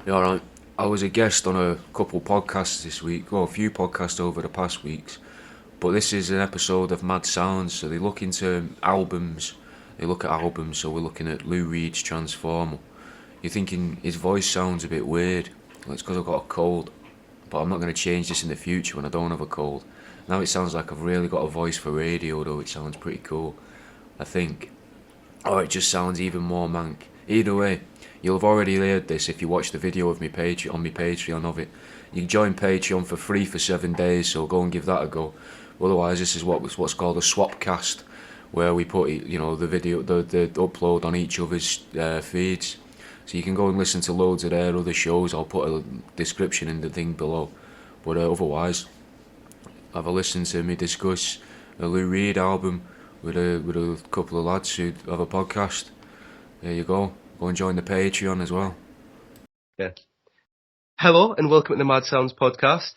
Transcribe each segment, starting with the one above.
Yeah, all right. I was a guest on a couple podcasts this week, well, a few podcasts over the past weeks, but this is an episode of Mad Sounds, so they look into albums. They look at albums, so we're looking at Lou Reed's Transformer. You're thinking his voice sounds a bit weird. Well, it's because I've got a cold, but I'm not going to change this in the future when I don't have a cold. Now it sounds like I've really got a voice for radio, though. It sounds pretty cool, I think. Or it just sounds even more mank. Either way, you'll have already heard this if you watch the video of me page on my Patreon of it. You can join Patreon for free for 7 days, so go and give that a go. Otherwise, this is what's called a swap cast, where we put the video, the upload on each other's feeds. So you can go and listen to loads of their other shows. I'll put a description in the thing below. But otherwise, have a listen to me discuss a Lou Reed album with a couple of lads who have a podcast. There you go. Go and join the Patreon as well. Yeah. Hello and welcome to the Mad Sounds podcast.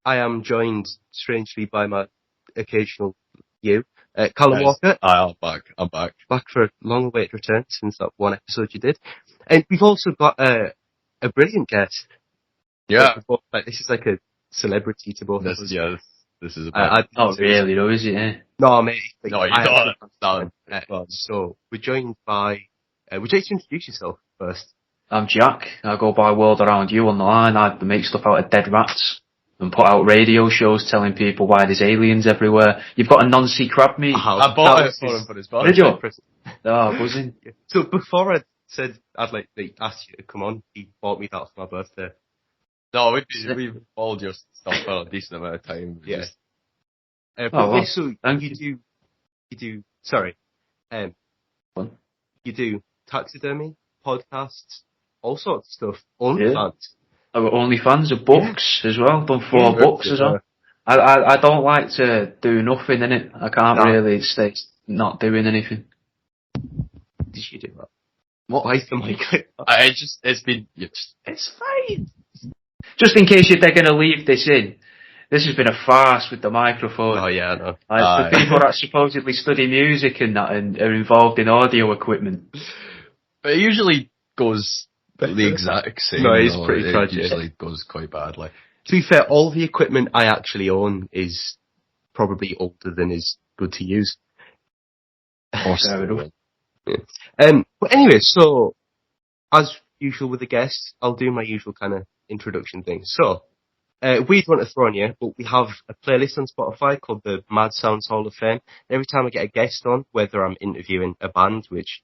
I am joined strangely by my occasional Callum Walker. I'm back. Back for a long-awaited return since that one episode you did. And we've also got a brilliant guest. Yeah. This is like a celebrity to both of us. Yeah, this is Not really though, is it? Eh? No, mate. No, you don't. So we're joined by... would you like to introduce yourself first? I'm Jack. I go by World Around You on the line. I make stuff out of dead rats and put out radio shows telling people why there's aliens everywhere. You've got a non-sea crab meat. I bought it for him for his birthday. Did you? Oh, buzzing. So before I said I'd like to ask you to come on, he bought me that for my birthday. No, we've followed your stuff for a decent amount of time. Yeah. So you do. Sorry. You do taxidermy, podcasts, all sorts of stuff. OnlyFans. I've got OnlyFans of books as well. Done 4 books as well. I don't like to do nothing in it. I can't really stay not doing anything. Did you do that? What? Why is the mic? It's fine. Just in case they're going to leave this in. This has been a farce with the microphone. Oh yeah, I know. The people that supposedly study music and that and are involved in audio equipment. But it usually goes the exact same. No, it's pretty tragic. It usually goes quite badly. To be fair, all the equipment I actually own is probably older than is good to use. Fair enough. Yeah. But anyway, so as usual with the guests, I'll do my usual kind of introduction thing. So, we'd want to throw on you, but we have a playlist on Spotify called the Mad Sounds Hall of Fame. Every time I get a guest on, whether I'm interviewing a band, which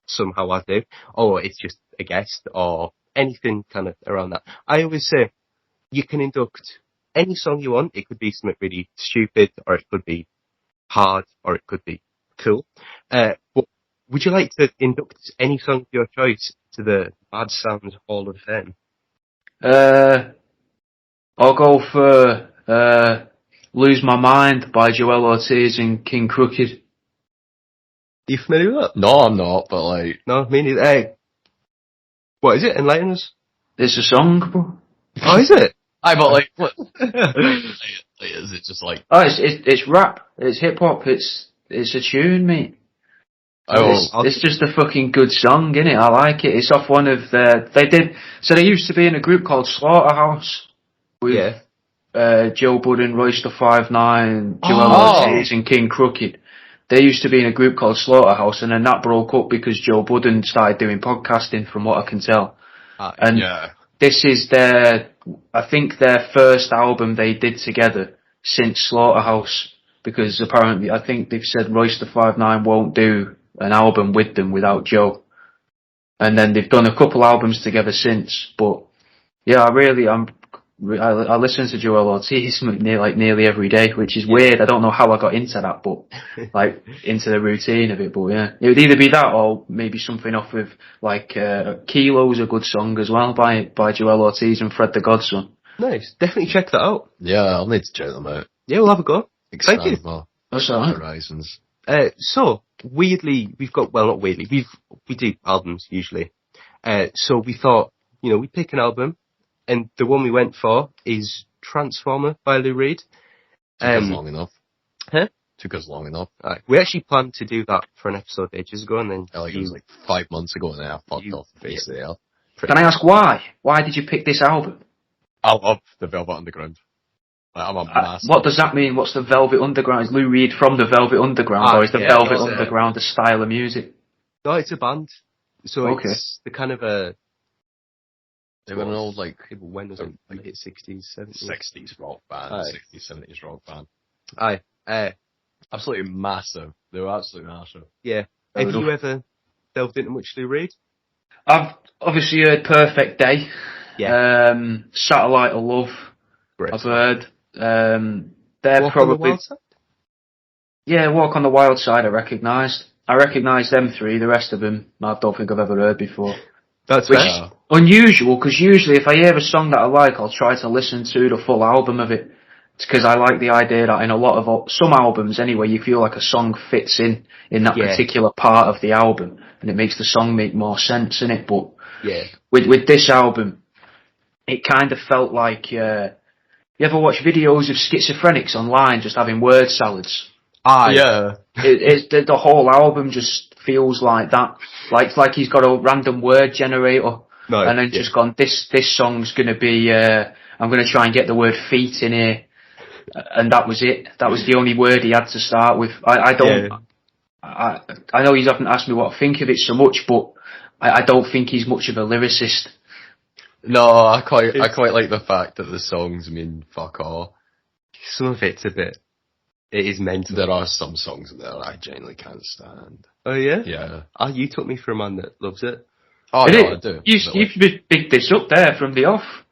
somehow I do, or it's just a guest, or anything kind of around that, I always say, you can induct any song you want. It could be something really stupid, or it could be hard, or it could be cool. But would you like to induct any song of your choice to the Mad Sounds Hall of Fame? I'll go for Lose My Mind by Joel Ortiz and King Crooked. Are you familiar with that? No, I'm not, but like... No, me neither. Hey, what is it? Enlighten us. It's a song, bro. Oh, is it? But like, what? Is it just like... Oh, it's rap. It's hip hop. It's a tune, mate. It's just a fucking good song, innit? I like it. It's off one of they used to be in a group called Slaughterhouse with Joe Budden, Royster 5'9", Joel Ortiz and King Crooked. They used to be in a group called Slaughterhouse, and then that broke up because Joe Budden started doing podcasting, from what I can tell. This is I think their first album they did together since Slaughterhouse, because apparently I think they've said Royster 5'9" won't do an album with them without Joe. And then they've done a couple albums together since. But yeah, I listen to Joel Ortiz nearly every day, which is weird. I don't know how I got into that, but like into the routine of it. But yeah, it would either be that or maybe something off of like Kilo's a good song as well by Joel Ortiz and Fred the Godson. Nice, definitely check that out. Yeah, I'll need to check them out. Yeah, we'll have a go. Expand Thank you. More That's all right. horizons. So weirdly, not weirdly, we do albums usually. So we thought, we'd pick an album. And the one we went for is Transformer by Lou Reed. Took us long enough. Huh? Took us long enough. We actually planned to do that for an episode ages ago, and then it was like 5 months ago, and then I fucked off the face of the earth. Can I ask why? Why did you pick this album? I love the Velvet Underground. Like, I'm a massive. What does that mean? What's the Velvet Underground? Is Lou Reed from the Velvet Underground, or is the Velvet Underground a style of music? No, it's a band. So Okay. it's the kind of a... They were an old, like, when was it? Like, hit 60s, 70s? 60s rock band, Aye. 60s, 70s rock band. Aye. Absolutely massive. They were absolutely massive. Yeah. Have you ever delved into much Lou Reed? I've obviously heard Perfect Day. Yeah. Satellite of Love. Great. I've heard. They're Walk probably... on the Wild Side? Yeah, Walk on the Wild Side I recognised. I recognised them three, the rest of them I don't think I've ever heard before. That's Which fair. is unusual, because usually if I hear a song that I like, I'll try to listen to the full album of it. It's because I like the idea that in a lot of, some albums anyway, you feel like a song fits in that particular part of the album, and it makes the song make more sense in it, but with this album, it kind of felt like, you ever watch videos of schizophrenics online just having word salads? Yeah. The whole album just feels like that. Like he's got a random word generator, and then just gone, this song's gonna be, I'm gonna try and get the word feet in here. And that was it. That was the only word he had to start with. I know he haven't asked me what I think of it so much, but I don't think he's much of a lyricist. No, I quite like the fact that the songs mean fuck all. Some of it's a bit... It is mental. There are some songs in there I genuinely can't stand. Oh, yeah? Yeah. You took me for a man that loves it. Oh, no, I do. You've picked this up there from the off.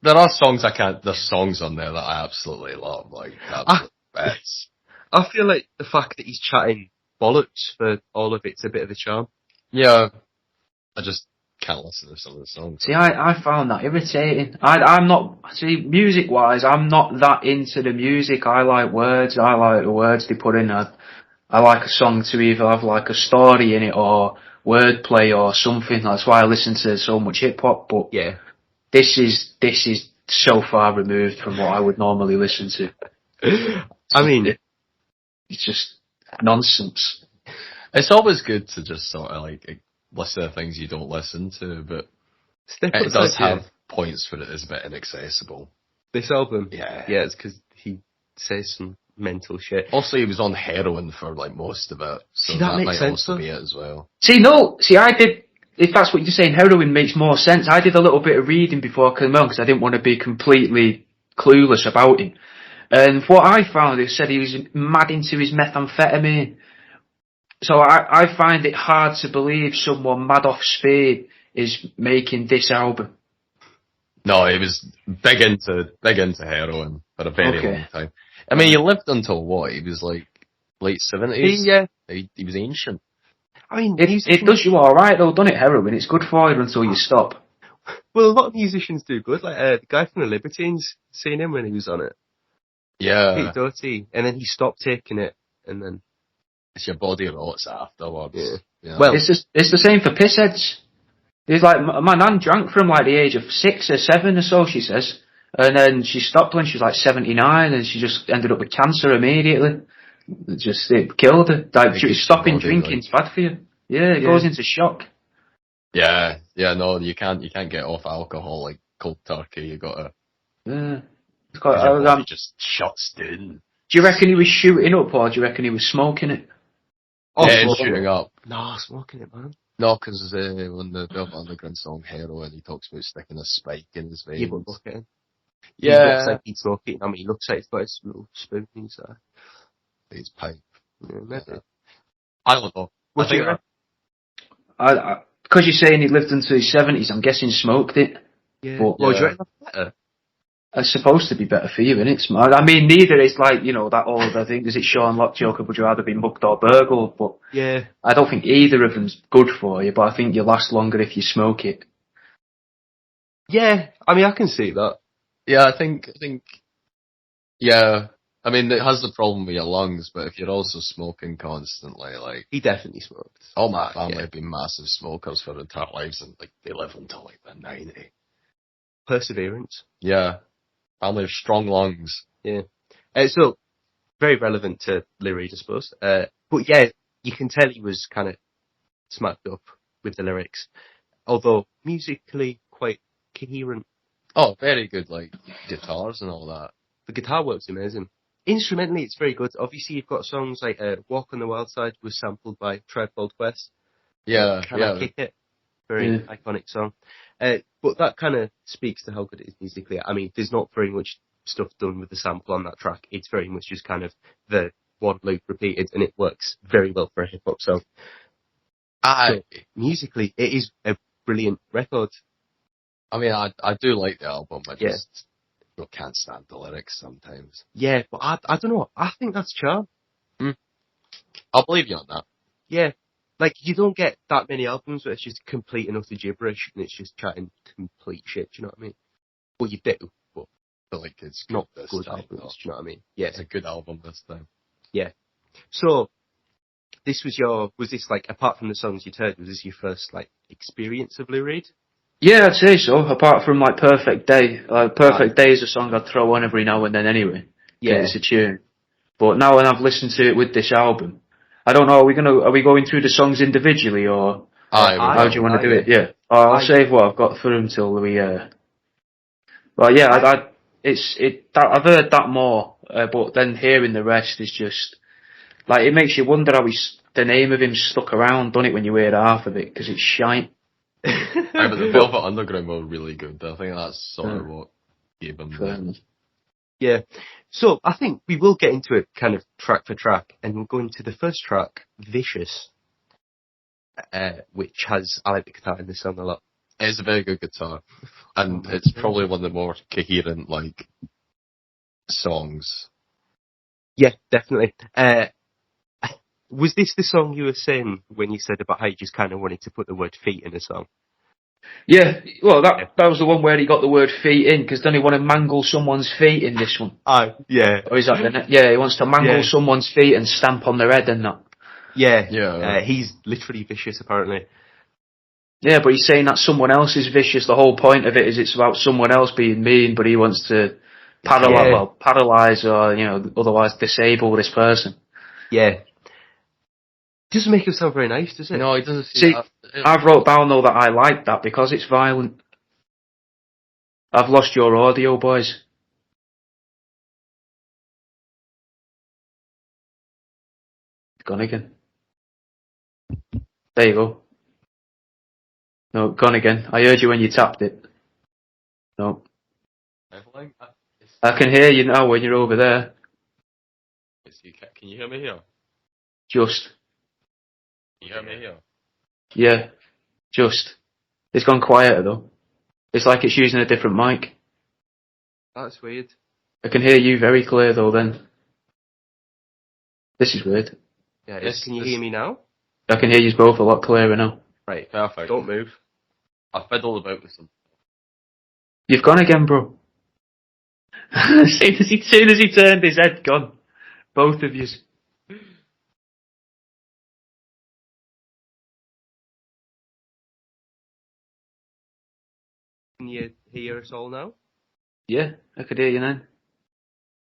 There are songs there's songs on there that I absolutely love, like, absolute best. I feel like the fact that he's chatting bollocks for all of it's a bit of a charm. Yeah. I just can't listen to some of the songs. See, I found that irritating. Music-wise, I'm not that into the music. I like words. I like the words they put in. I like a song to either have like a story in it or wordplay or something. That's why I listen to so much hip-hop, but yeah. This is so far removed from what I would normally listen to. I mean, it's just nonsense. It's always good to just sort of like listen to things you don't listen to, but it does have points where it is a bit inaccessible. This album? Yeah. Yeah, it's because he says some mental shit. Also, he was on heroin for like most of it, so that might makes sense, also though. be it as well. I did... If that's what you're saying, heroin makes more sense. I did a little bit of reading before I came on because I didn't want to be completely clueless about him. And what I found, it said he was mad into his methamphetamine. So I find it hard to believe someone mad off speed is making this album. No, he was big into heroin for a very long time. I mean, he lived until what? He was like late 70s? Yeah. He was ancient. I mean, it does you alright though, doesn't it, heroin? It's good for you until you stop. Well, a lot of musicians do good. Like the guy from the Libertines, seen him when he was on it. Yeah. Pete Doherty. And then he stopped taking it, and then... It's your body rots afterwards. Yeah. You know? Well, it's the same for pissheads. It's like, my nan drank from like the age of 6 or 7 or so, she says. And then she stopped when she was like 79, and she just ended up with cancer immediately. It killed her. Like, stopping drinking's bad for you. Yeah, it goes into shock. Yeah, no, you can't get off alcohol like cold turkey. You gotta. Yeah. Your body just shuts down. Do you reckon he was shooting up, or do you reckon he was smoking it? Yeah, shooting up. No, smoking it, man. No, because on the Velvet Underground song Heroin, he talks about sticking a spike in his veins. Yeah, but look at him. Yeah. He looks like he's smoking. I mean, he looks like he's got his little spoon inside. His pipe. Yeah, maybe. I don't know. What do you reckon? Because you're saying he lived into his 70s, I'm guessing smoked it. Yeah. But, well, do you reckon that's better? It's supposed to be better for you, isn't it? I mean, neither is like, that old, I think, is it Sean Lock joke of would you rather be mugged or burgled? But yeah. I don't think either of them's good for you, but I think you last longer if you smoke it. Yeah, I mean, I can see that. Yeah, I think, yeah. I mean, it has the problem with your lungs, but if you're also smoking constantly, like... He definitely smoked. All my family have been massive smokers for their entire lives, and, like, they live until, like, they're 90. Perseverance. Yeah. Family of strong lungs. Yeah. So, very relevant to Lou Reed, I suppose. But yeah, you can tell he was kind of smacked up with the lyrics. although musically quite coherent. Oh, very good, like, guitars and all that. The guitar work's amazing. Instrumentally, it's very good. Obviously, you've got songs like Walk on the Wild Side was sampled by Tribe Called Quest. Yeah, Can I Kick It? Very iconic song. But that kind of speaks to how good it is musically. I mean, there's not very much stuff done with the sample on that track. It's very much just kind of the one loop repeated, and it works very well for a hip-hop song. So, musically, it is a brilliant record. I mean, I do like the album, I just can't stand the lyrics sometimes. Yeah, but I don't know. I think that's charm. I'll believe you on that. Yeah. Like, you don't get that many albums where it's just complete and utter gibberish and it's just chatting complete shit, do you know what I mean? Well, you do, but I feel like it's not good good albums, do you know what I mean? Yeah. It's a good album this time. Yeah. So, this was this like, apart from the songs you'd heard, was this your first, like, experience of Lou Reed? Yeah, I'd say so, apart from, like, Perfect Day. Perfect Day is a song I'd throw on every now and then anyway. Yeah. It's a tune. But now when I've listened to it with this album, I don't know, are we going through the songs individually, or how do you want to do it? Yeah. I'll save what I've got for until we, well, yeah, I've heard that more, but then hearing the rest is just, like, it makes you wonder how the name of him stuck around, doesn't it, when you hear half of it, because it's shite. But the Velvet Underground were really good. I think that's sort of what gave him the... Yeah. So, I think we will get into it kind of track for track, and we'll go into the first track, Vicious, which has, I like the guitar in this song a lot. It's a very good guitar, and it's probably one of the more coherent, like, songs. Yeah, definitely. Was this the song you were saying when you said about how you just kind of wanted to put the word feet in a song? Yeah, well, that was the one where he got the word feet in, because don't he want to mangle someone's feet in this one? Yeah. Or is that he wants to mangle someone's feet and stamp on their head and that. Yeah. He's literally vicious, apparently. Yeah, but he's saying that someone else is vicious. The whole point of it is it's about someone else being mean, but he wants to paralyze or, otherwise disable this person. Yeah. Doesn't make him sound very nice, does it? No, it doesn't. See, I've wrote down though that I like that because it's violent. I've lost your audio, boys. Gone again. There you go. No, gone again. I heard you when you tapped it. No. I can hear you now when you're over there. Can you hear me here? Just. Can you hear me here? Yeah. Just. It's gone quieter though. It's like it's using a different mic. That's weird. I can hear you very clear though then. This is weird. Yeah, can you hear me now? I can hear you both a lot clearer now. Right, perfect. Don't move. I fiddled about with them. You've gone again, bro. As soon as he turned his head, gone. Both of yous. Can you hear us all now? Yeah, I could hear you now.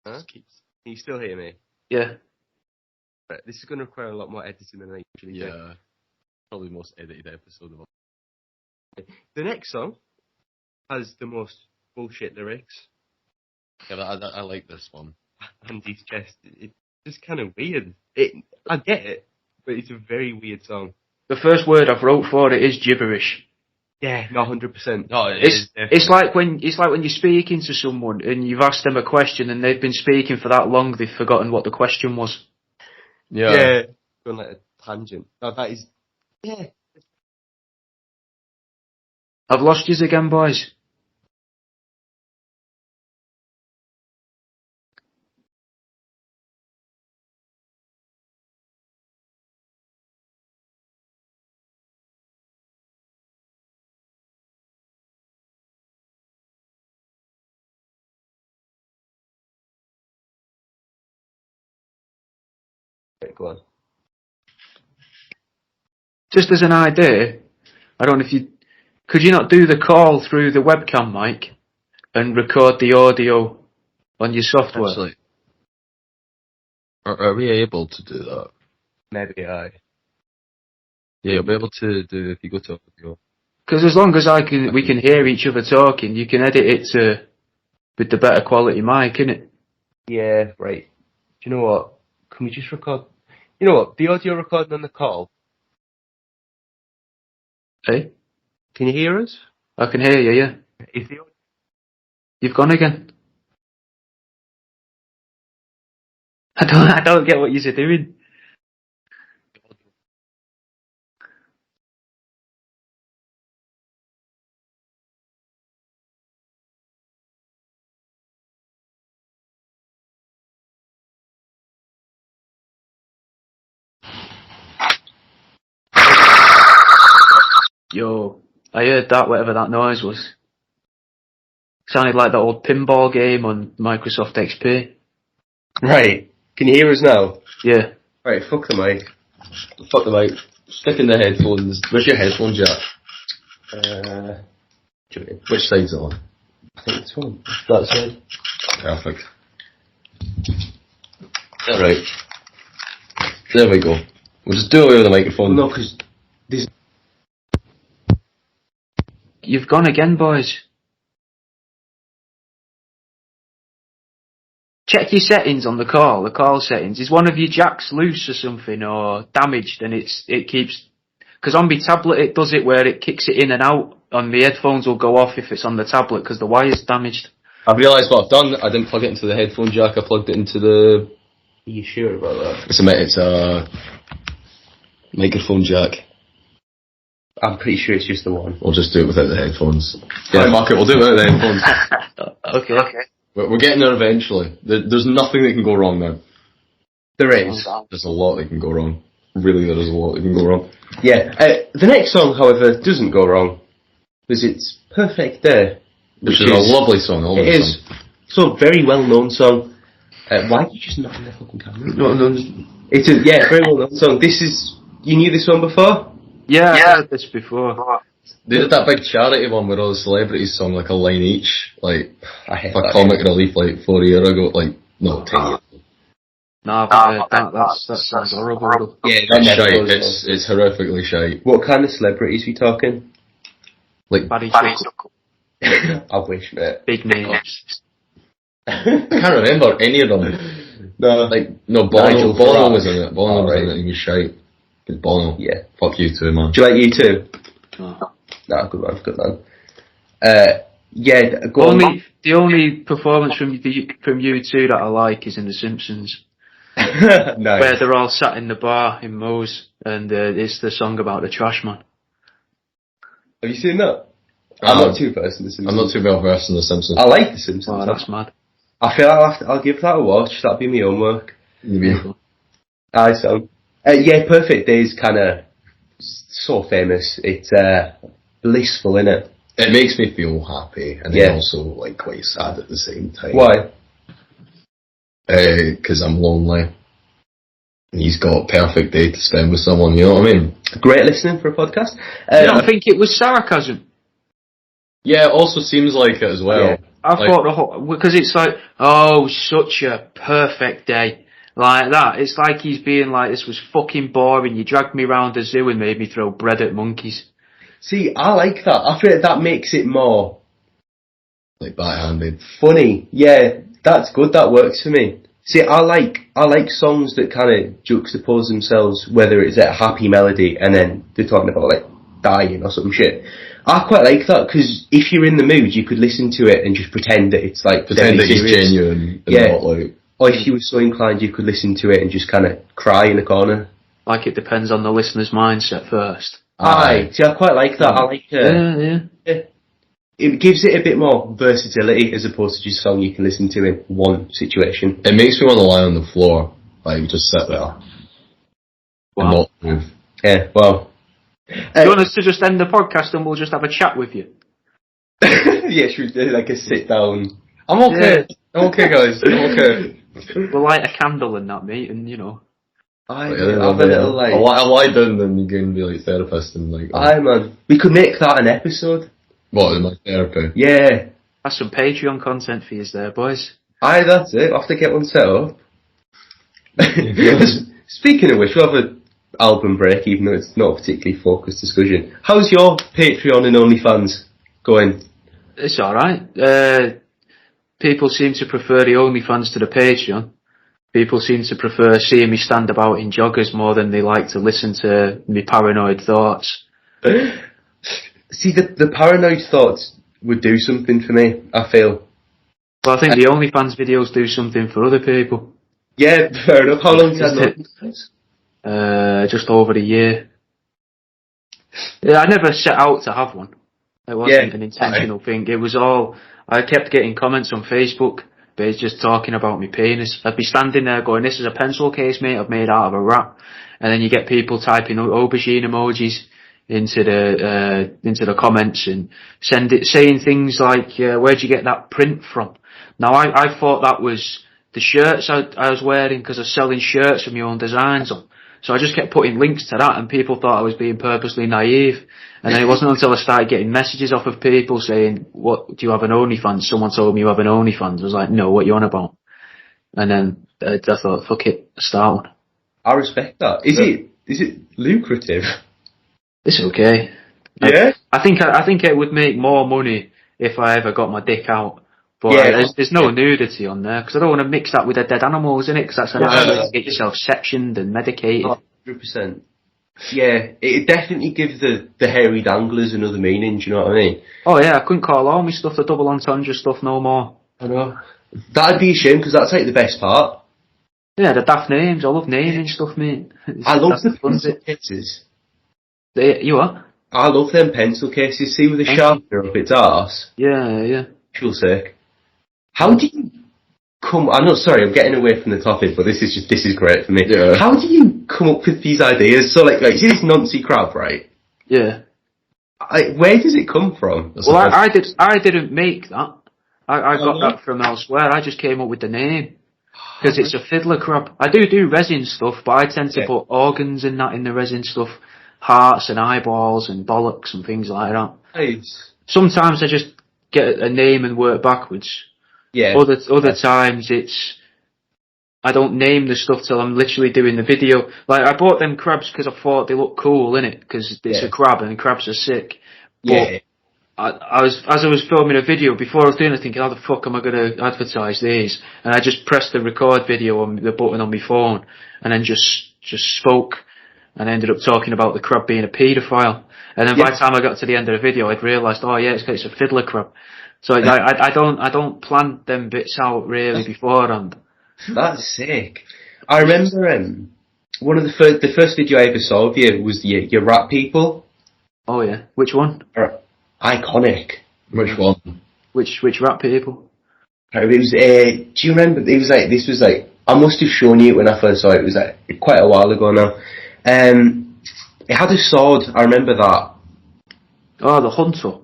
Huh? Can you still hear me? Yeah. Right, this is going to require a lot more editing than I usually do. Yeah. Probably the most edited episode of all. The next song has the most bullshit lyrics. Yeah, but I like this one. And it's just kind of weird. I get it, but it's a very weird song. The first word I've wrote for it is gibberish. Yeah, no, 100%. No, it's like when you're speaking to someone and you've asked them a question and they've been speaking for that long they've forgotten what the question was. Yeah. Going like a tangent. No, that is. Yeah. I've lost yous again, boys. Okay, go on. Just as an idea, I don't know if could you not do the call through the webcam mic and record the audio on your software? Actually, are we able to do that? Maybe I. Yeah, you'll be able to do if you go to audio. Because as long as we can hear each other talking, you can edit it with the better quality mic, innit? Yeah, right. Do you know what? Can we just record? You know what? The audio recording on the call. Hey? Can you hear us? I can hear you, yeah. Is the You've gone again. I don't get what you're doing. Yo, I heard that, whatever that noise was. Sounded like that old pinball game on Microsoft XP. Right. Can you hear us now? Yeah. Right, fuck the mic. Fuck the mic. Stick in the headphones. Where's your headphone jack? Which side's it on? I think it's one. That side. Perfect. Alright. There we go. We'll just do away with the microphone. No, because this. You've gone again, boys. Check your settings on the call settings. Is one of your jacks loose or something, or damaged, and it keeps... Because on my tablet it does it where it kicks it in and out. On the headphones will go off if it's on the tablet because the wire's damaged. I've realised what I've done. I didn't plug it into the headphone jack, I plugged it into the... Are you sure about that? It's a microphone jack. I'm pretty sure it's just the one. We'll just do it without the headphones. Yeah, fuck it, we'll do it without the headphones. Okay. We're getting there eventually. There's nothing that can go wrong now. There is. There's a lot that can go wrong. Really, there is a lot that can go wrong. Yeah. The next song, however, doesn't go wrong. Because it's Perfect Day. Which is a lovely song. It is. So, very well-known song. Why did you just knock on the fucking camera? No. It is, yeah, very well-known song. This is... You knew this one before? Yeah, I've heard this before. They did that big charity one where all the celebrities sung like a line each, like for comic relief, like 4 years ago, like no 10 years. No, I've heard that. That sounds horrible. Yeah, It's shite. It's horrifically shite. What kind of celebrities are we talking? Like Barry Chuckle. I wish, mate. Big names. I can't remember any of them. No. Bono was in it. Bono was in it. He was shite. It's Bono. Yeah. Fuck you too, man. Do you like U2? No. Nah, good man. Yeah, go on. The only performance from you two that I like is in The Simpsons. Nice. Where they're all sat in the bar in Moe's, and it's the song about the trash man. Have you seen that? I'm not too versed in The Simpsons. I'm not too well versed in The Simpsons. I like The Simpsons. Oh, that's mad. I feel like I'll give that a watch. That'll be my homework. Yeah. Aye, so. Yeah, Perfect Day is kind of so famous. It's blissful, innit? It makes me feel happy, and then also like quite sad at the same time. Why? Because I'm lonely. And he's got a perfect day to spend with someone, you know what I mean? Great listening for a podcast. I don't think it was sarcasm. Yeah, it also seems like it as well. Yeah. I thought because it's like, oh, such a perfect day. Like that. It's like he's being like, this was fucking boring. You dragged me round the zoo and made me throw bread at monkeys. See, I like that. I feel like that makes it more... Like backhanded. Funny. Yeah, that's good. That works for me. See, I like songs that kind of juxtapose themselves, whether it's a happy melody and then they're talking about like dying or some shit. I quite like that because if you're in the mood, you could listen to it and just pretend that it's like pretend that serious. he's genuine. And not like... Or if you were so inclined, you could listen to it and just kind of cry in the corner. Like it depends on the listener's mindset first. Aye. See, I quite like that. I like Yeah. It gives it a bit more versatility as opposed to just a song you can listen to in one situation. It makes me want to lie on the floor, like just sit there and not move. Yeah, well. Do you want us to just end the podcast and we'll just have a chat with you? Yeah, should we do like a sit down? I'm okay. Yeah. I'm okay, guys. I'm okay. We'll light a candle and that, mate, and you know. Have a little like... I lie down then you can be like therapist and like... Aye, man. We could make that an episode. What, in my therapy? Yeah. That's some Patreon content for you there, boys. Aye, that's it. I'll have to get one set up. Speaking of which, we'll have album break, even though it's not a particularly focused discussion. How's your Patreon and OnlyFans going? It's alright. People seem to prefer the OnlyFans to the Patreon. People seem to prefer seeing me stand about in joggers more than they like to listen to me paranoid thoughts. See, the paranoid thoughts would do something for me, I feel. Well, I think the OnlyFans videos do something for other people. Yeah, fair enough. How long have you had OnlyFans? Just over a year. Yeah, I never set out to have one. It wasn't an intentional thing. It was all... I kept getting comments on Facebook, but it's just talking about my penis. I'd be standing there going, this is a pencil case, mate, I've made out of a wrap. And then you get people typing aubergine emojis into the comments and saying things like, where'd you get that print from? Now, I thought that was the shirts I was wearing because I was selling shirts with my own designs on. So I just kept putting links to that and people thought I was being purposely naive. And then it wasn't until I started getting messages off of people saying, what, do you have an OnlyFans? Someone told me you have an OnlyFans. I was like, no, what are you on about? And then I thought, fuck it, start one. I respect that. Is it lucrative? It's okay. Yeah? I think it would make more money if I ever got my dick out. But there's no nudity on there, because I don't want to mix that with the dead animals, innit? Because that's another way to get yourself sectioned and medicated. 100%. Yeah, it definitely gives the hairy danglers another meaning, do you know what I mean? Oh yeah, I couldn't call all my stuff the double entendre stuff no more. I know. That'd be a shame, because that's like the best part. Yeah, the daft names. I love naming stuff, mate. I love the pencil cases. You what? I love them pencil cases. See with the sharpener up its arse. Yeah. Actual sake. How do you come? I'm not sorry. I'm getting away from the topic, but this is great for me. Yeah. How do you come up with these ideas? So like see this Nancy crab, right? Yeah. Where does it come from? Well, I didn't make that. I got that from elsewhere. I just came up with the name because it's a fiddler crab. I do resin stuff, but I tend to put organs in the resin stuff, hearts and eyeballs and bollocks and things like that. Nice. Sometimes I just get a name and work backwards. Yeah. Other times I don't name the stuff till I'm literally doing the video. Like I bought them crabs because I thought they look cool, innit? Because it's a crab and crabs are sick. But as I was filming a video before I was doing it, thinking, how the fuck am I going to advertise these? And I just pressed the record video on the button on my phone, and then just spoke, and I ended up talking about the crab being a paedophile. And then by the time I got to the end of the video, I'd realised, it's a fiddler crab. So I don't plan them bits out really beforehand. That's sick. I remember one of the first video I ever saw of you was your Rat People. Oh yeah, which one? Iconic. Which one? Which Rat People? It was. Do you remember? This was like I must have shown you when I first saw it. It was like quite a while ago now. It had a sword. I remember that. Oh, the hunter.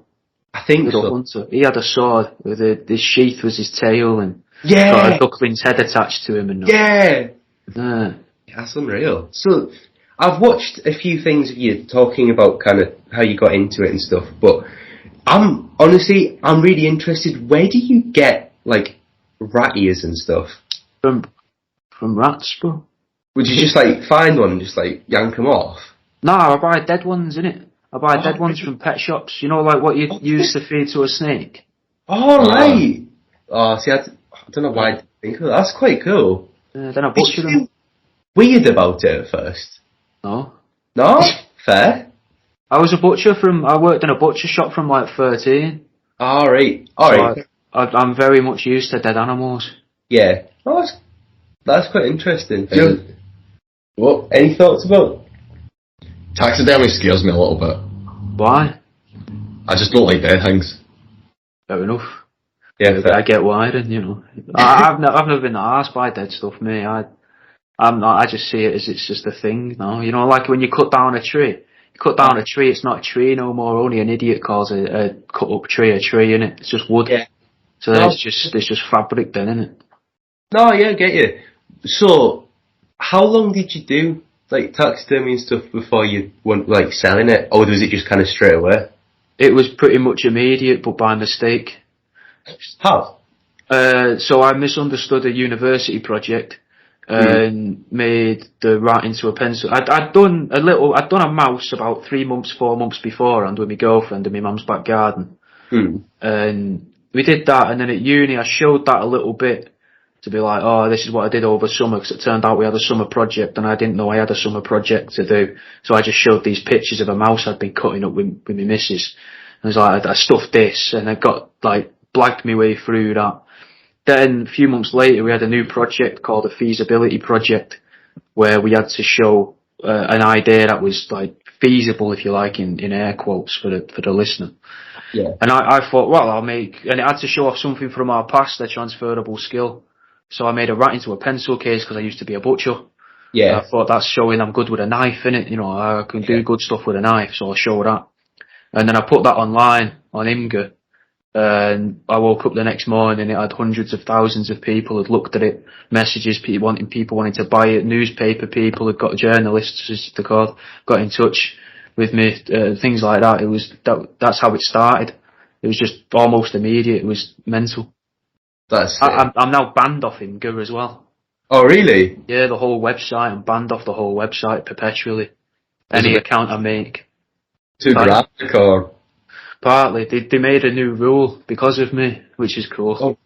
I think so. Hunter. He had a sword with the sheath was his tail and Yeah. Got a duckling's head attached to him and all. Yeah. Yeah. That's unreal. So, I've watched a few things of you talking about kind of how you got into it and stuff, but I'm really interested. Where do you get, like, rat ears and stuff? From rats, bro. Would you just, like, find one and just, like, yank them off? No, I buy dead ones, innit? I buy dead ones from pet shops. You know, like what you use to feed to a snake? Oh, right. Oh, see, I don't know why I didn't think of that. That's quite cool. Then I butcher them. Weird about it at first? No. No? Fair. I was a butcher I worked in a butcher shop from like 13. Alright. I'm very much used to dead animals. Yeah. Oh, that's quite interesting. What? Any thoughts about? Taxidermy scares me a little bit. Why? I just don't like dead things. Fair enough. Yeah, I get why, and you know, I've never been asked by dead stuff, mate. I'm not. I just see it as it's just a thing, no. You know, like when you cut down a tree. You cut down a tree, it's not a tree no more. Only an idiot calls a cut up tree a tree, innit? It's just wood. Yeah. So then it's just fabric then, innit? No, yeah, I get you. So, how long did you do like taxidermy and stuff before you went like selling it, or was it just kind of straight away? It was pretty much immediate, but by mistake. How? So I misunderstood a university project, and made the writing to a pencil. I'd done a mouse about 4 months beforehand with my girlfriend in my mum's back garden. And we did that, and then at uni I showed that a little bit to be like, oh, this is what I did over summer, because it turned out we had a summer project and I didn't know I had a summer project to do. So I just showed these pictures of a mouse I'd been cutting up with my missus. And I was like, I stuffed this, and I got, like, blagged my way through that. Then a few months later we had a new project called a feasibility project, where we had to show an idea that was, like, feasible, if you like, in air quotes for the listener. Yeah. And I thought, well, and it had to show off something from our past, a transferable skill. So I made a writing to a pencil case because I used to be a butcher. Yeah. I thought that's showing I'm good with a knife, innit? You know, I can do good stuff with a knife, so I'll show that. And then I put that online on Imgur, and I woke up the next morning, it had hundreds of thousands of people had looked at it, messages, people wanting to buy it, newspaper people had got, journalists, as they're called, got in touch with me, things like that. That's how it started. It was just almost immediate. It was mental. I'm now banned off Imgur as well. Oh, really? Yeah, the whole website. I'm banned off the whole website perpetually. Any account I make. Too graphic, or? Partly. They made a new rule because of me, which is cool. Oh.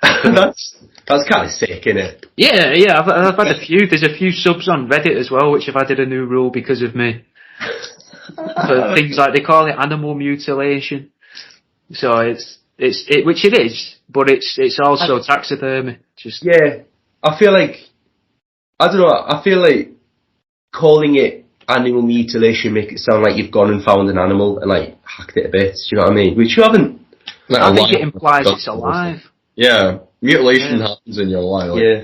that's kind of sick, isn't it? Yeah. I've had a few. There's a few subs on Reddit as well, which have added a new rule because of me. For things like, they call it animal mutilation. So it's which it is, but it's also taxidermy. Yeah, I feel like, I don't know, I feel like calling it animal mutilation make it sound like you've gone and found an animal and, like, hacked it a bit, do you know what I mean? Which you haven't. I think it implies it's alive. Yeah, mutilation happens in your life. Like, yeah.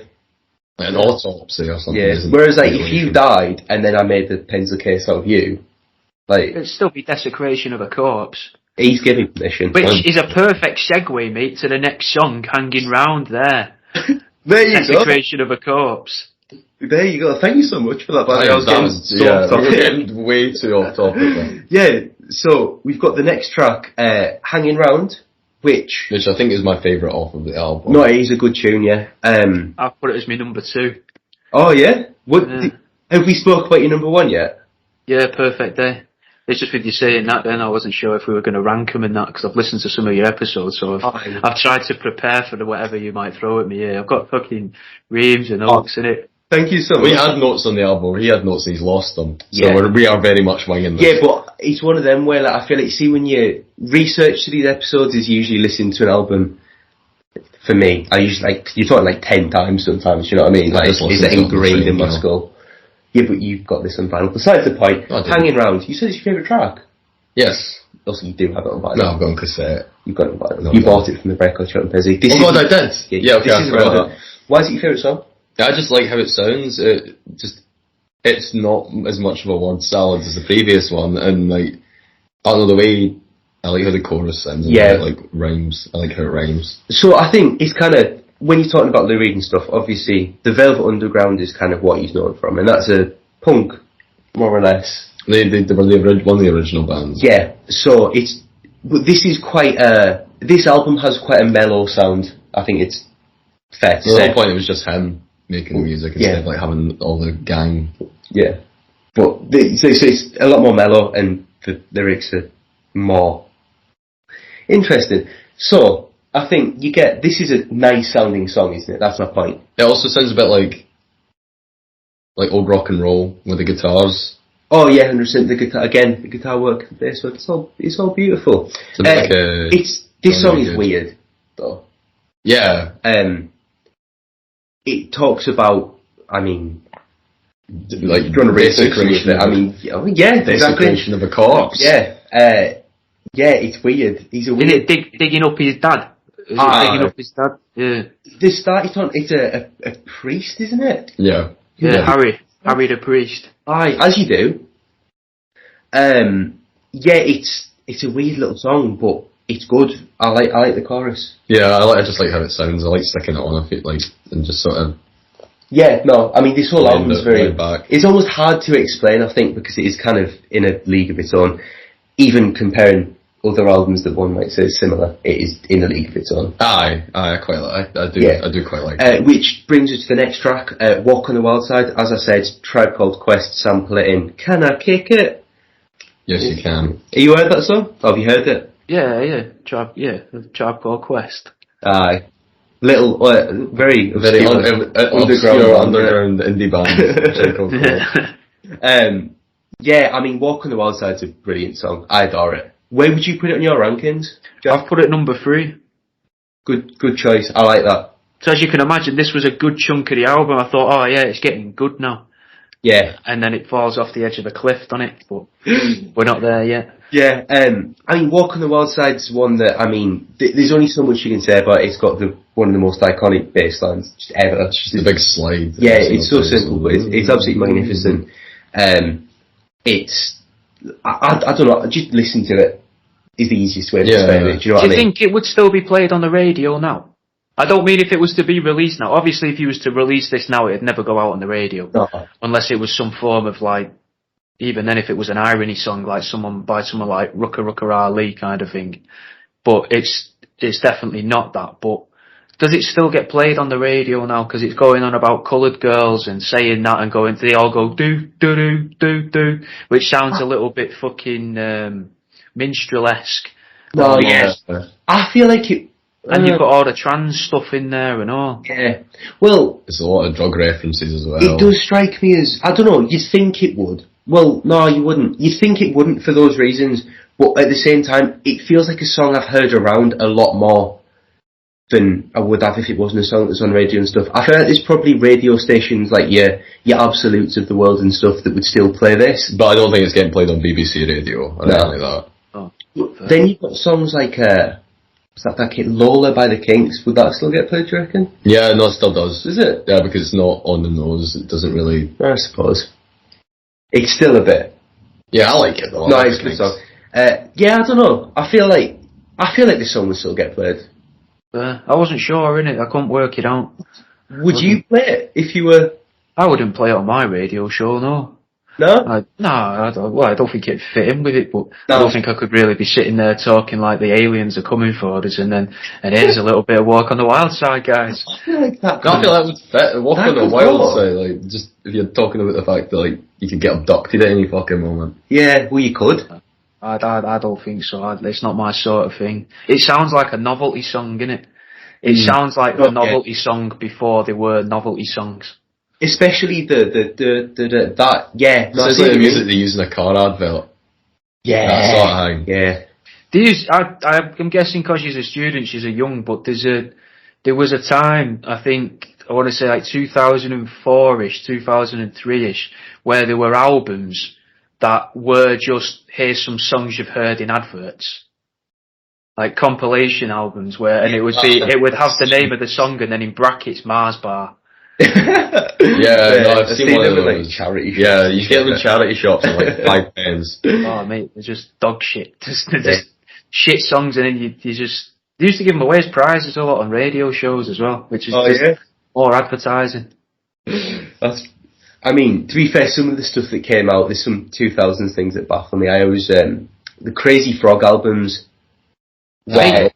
Like an autopsy or something. Yeah, whereas, like, if you died and then I made the pencil case out of you, like... It'd still be desecration of a corpse. He's giving permission. Which is a perfect segue, mate, to the next song, Hanging Round there. There you Desecration of a corpse. There you go. Thank you so much for that, by the way. I was getting way too off topic. Yeah, so we've got the next track, Hanging Round, which I think is my favourite off of the album. No, it is a good tune, yeah. I've put it as my number 2. Oh, yeah? Have we spoke about your number 1 yet? Yeah, Perfect Day. It's just with you saying that then, I wasn't sure if we were going to rank them in that, because I've listened to some of your episodes, so I've tried to prepare for whatever you might throw at me. Yeah, I've got fucking reams and notes in it. Thank you so much. We had notes on the album, he had notes and he's lost them. So we are very much winging this. Yeah, but it's one of them where, like, I feel like, see, when you research to these episodes is usually listening to an album, for me, I usually, like, you're talking like 10 times sometimes, you know what I mean? Like, is it ingrained in my skull? Yeah, but you've got this on vinyl. Besides the point, Hanging Round, you said it's your favourite track? Yes. Also, you do have it on vinyl. No, I've got on cassette. You've got it on vinyl. You bought it from the record shop in Pezzy. Oh god, I did! Yeah, okay, I forgot it. Why is it your favourite song? I just like how it sounds. It's not as much of a word salad as the previous one, and, like, I don't know, the way, I like how the chorus sounds, and it, like, rhymes. I like how it rhymes. So I think it's kind of, when you're talking about Lou Reed and stuff, obviously, the Velvet Underground is kind of what he's known from, and that's a punk, more or less. They were one of the original bands. Yeah, so this is quite this album has quite a mellow sound, I think it's fair to say. At one point it was just him making the music instead of, like, having all the gang. Yeah. But so it's a lot more mellow, and the lyrics are more interesting. So, I think this is a nice sounding song, isn't it? That's my point. It also sounds a bit like old rock and roll with the guitars. Oh yeah, 100%. The guitar work, the bass work, it's all beautiful. It's a bit this song is weird, though. Yeah. It talks about, I mean, like, desecration. I mean, yeah, desecration of a corpse. Yeah. Yeah, it's weird. He's a weird. Is it digging up his dad? Is it digging up his dad? Yeah. The start, it's a priest, isn't it? Yeah. Yeah, Harry the priest. Aye, as you do. Yeah, it's a weird little song, but it's good. I like the chorus. Yeah, I just like how it sounds. I like sticking it on, I feel like, and just sort of. Yeah, no, I mean, this whole album is very. Back. It's almost hard to explain, I think, because it is kind of in a league of its own. Even comparing other albums that one might say is similar, it is in a league of its own. Aye, I quite like. I do quite like it. Which brings us to the next track, "Walk on the Wild Side." As I said, Tribe Called Quest sample it in "Can I Kick It?" Yes, you can. Have you heard that song? Have you heard it? Yeah, Tribe Called Quest. Aye. Little, very underground indie band. Yeah, I mean, "Walk on the Wild Side's" a brilliant song. I adore it. Where would you put it on your rankings, Jack? I've put it number 3. Good choice. I like that. So as you can imagine, this was a good chunk of the album. I thought, oh yeah, it's getting good now. Yeah. And then it falls off the edge of the cliff, doesn't it? But we're not there yet. Yeah, I mean, "Walk on the Wild Side's" one that, I mean, there's only so much you can say about it. It's got one of the most iconic bass lines just ever. It's just a big slide. Yeah, it's so simple, but it's absolutely magnificent. I don't know, just listen to it is the easiest way to explain it. Do you know what I mean? Do you think it would still be played on the radio now? I don't mean if it was to be released now. Obviously, if you was to release this now, it'd never go out on the radio. No. Unless it was some form of, like, even then if it was an irony song, like someone like Rucka Rucka Ali kind of thing. But it's definitely not that. But does it still get played on the radio now? Because it's going on about coloured girls and saying that and they all go do, do, do, do, do, which sounds a little bit fucking minstrel-esque. No, yes. I feel like it... And you've got all the trans stuff in there and all. Yeah. Well... There's a lot of drug references as well. It does strike me as... I don't know, you'd think it would. Well, no, you wouldn't. You'd think it wouldn't for those reasons, but at the same time, it feels like a song I've heard around a lot more than I would have if it wasn't a song that's on radio and stuff. I feel like there's probably radio stations like your Absolutes of the world and stuff that would still play this. But I don't think it's getting played on BBC Radio or anything like that. Oh, then you've got songs like... is that kid Lola by the Kinks? Would that still get played, do you reckon? Yeah, no, it still does. Is it? Yeah, because it's not on the nose. It doesn't really... I suppose. It's still a bit. Yeah, I like it though. No, it's a good song. Yeah, I don't know. I feel like this song would still get played. I wasn't sure, innit? I couldn't work it out. Would you play it if you were... I wouldn't play it on my radio show, no. No? I don't think it'd fit in with it, but I don't think I could really be sitting there talking like the aliens are coming for us and here's a little bit of Walk on the Wild Side, guys. I feel like that I feel that would fit. Walk on the Wild Side, like, just if you're talking about the fact that, like, you could get abducted at any fucking moment. Yeah, well, you could. I don't think so. It's not my sort of thing. It sounds like a novelty song, innit? It sounds like a novelty song before they were novelty songs. Especially that, yeah. No, it's like the music they use in a car advert. Yeah. That sort of thing. Yeah. I'm guessing because she's a student, she's a young, but there was a time, I think, I want to say like 2004-ish, 2003-ish, where there were albums that were just, here's some songs you've heard in adverts. Like compilation albums and it would have the name of the song and then in brackets Mars Bar. I've seen one of those. Like charity shops. Yeah, you get them in charity shops for like 5 pence. Oh mate, they're just dog shit. Just shit songs, and then you just they used to give them away as prizes a lot on radio shows as well, which is more advertising. I mean, to be fair, some of the stuff that came out, there's some 2000s things that baffle me. I always the Crazy Frog albums. Wow.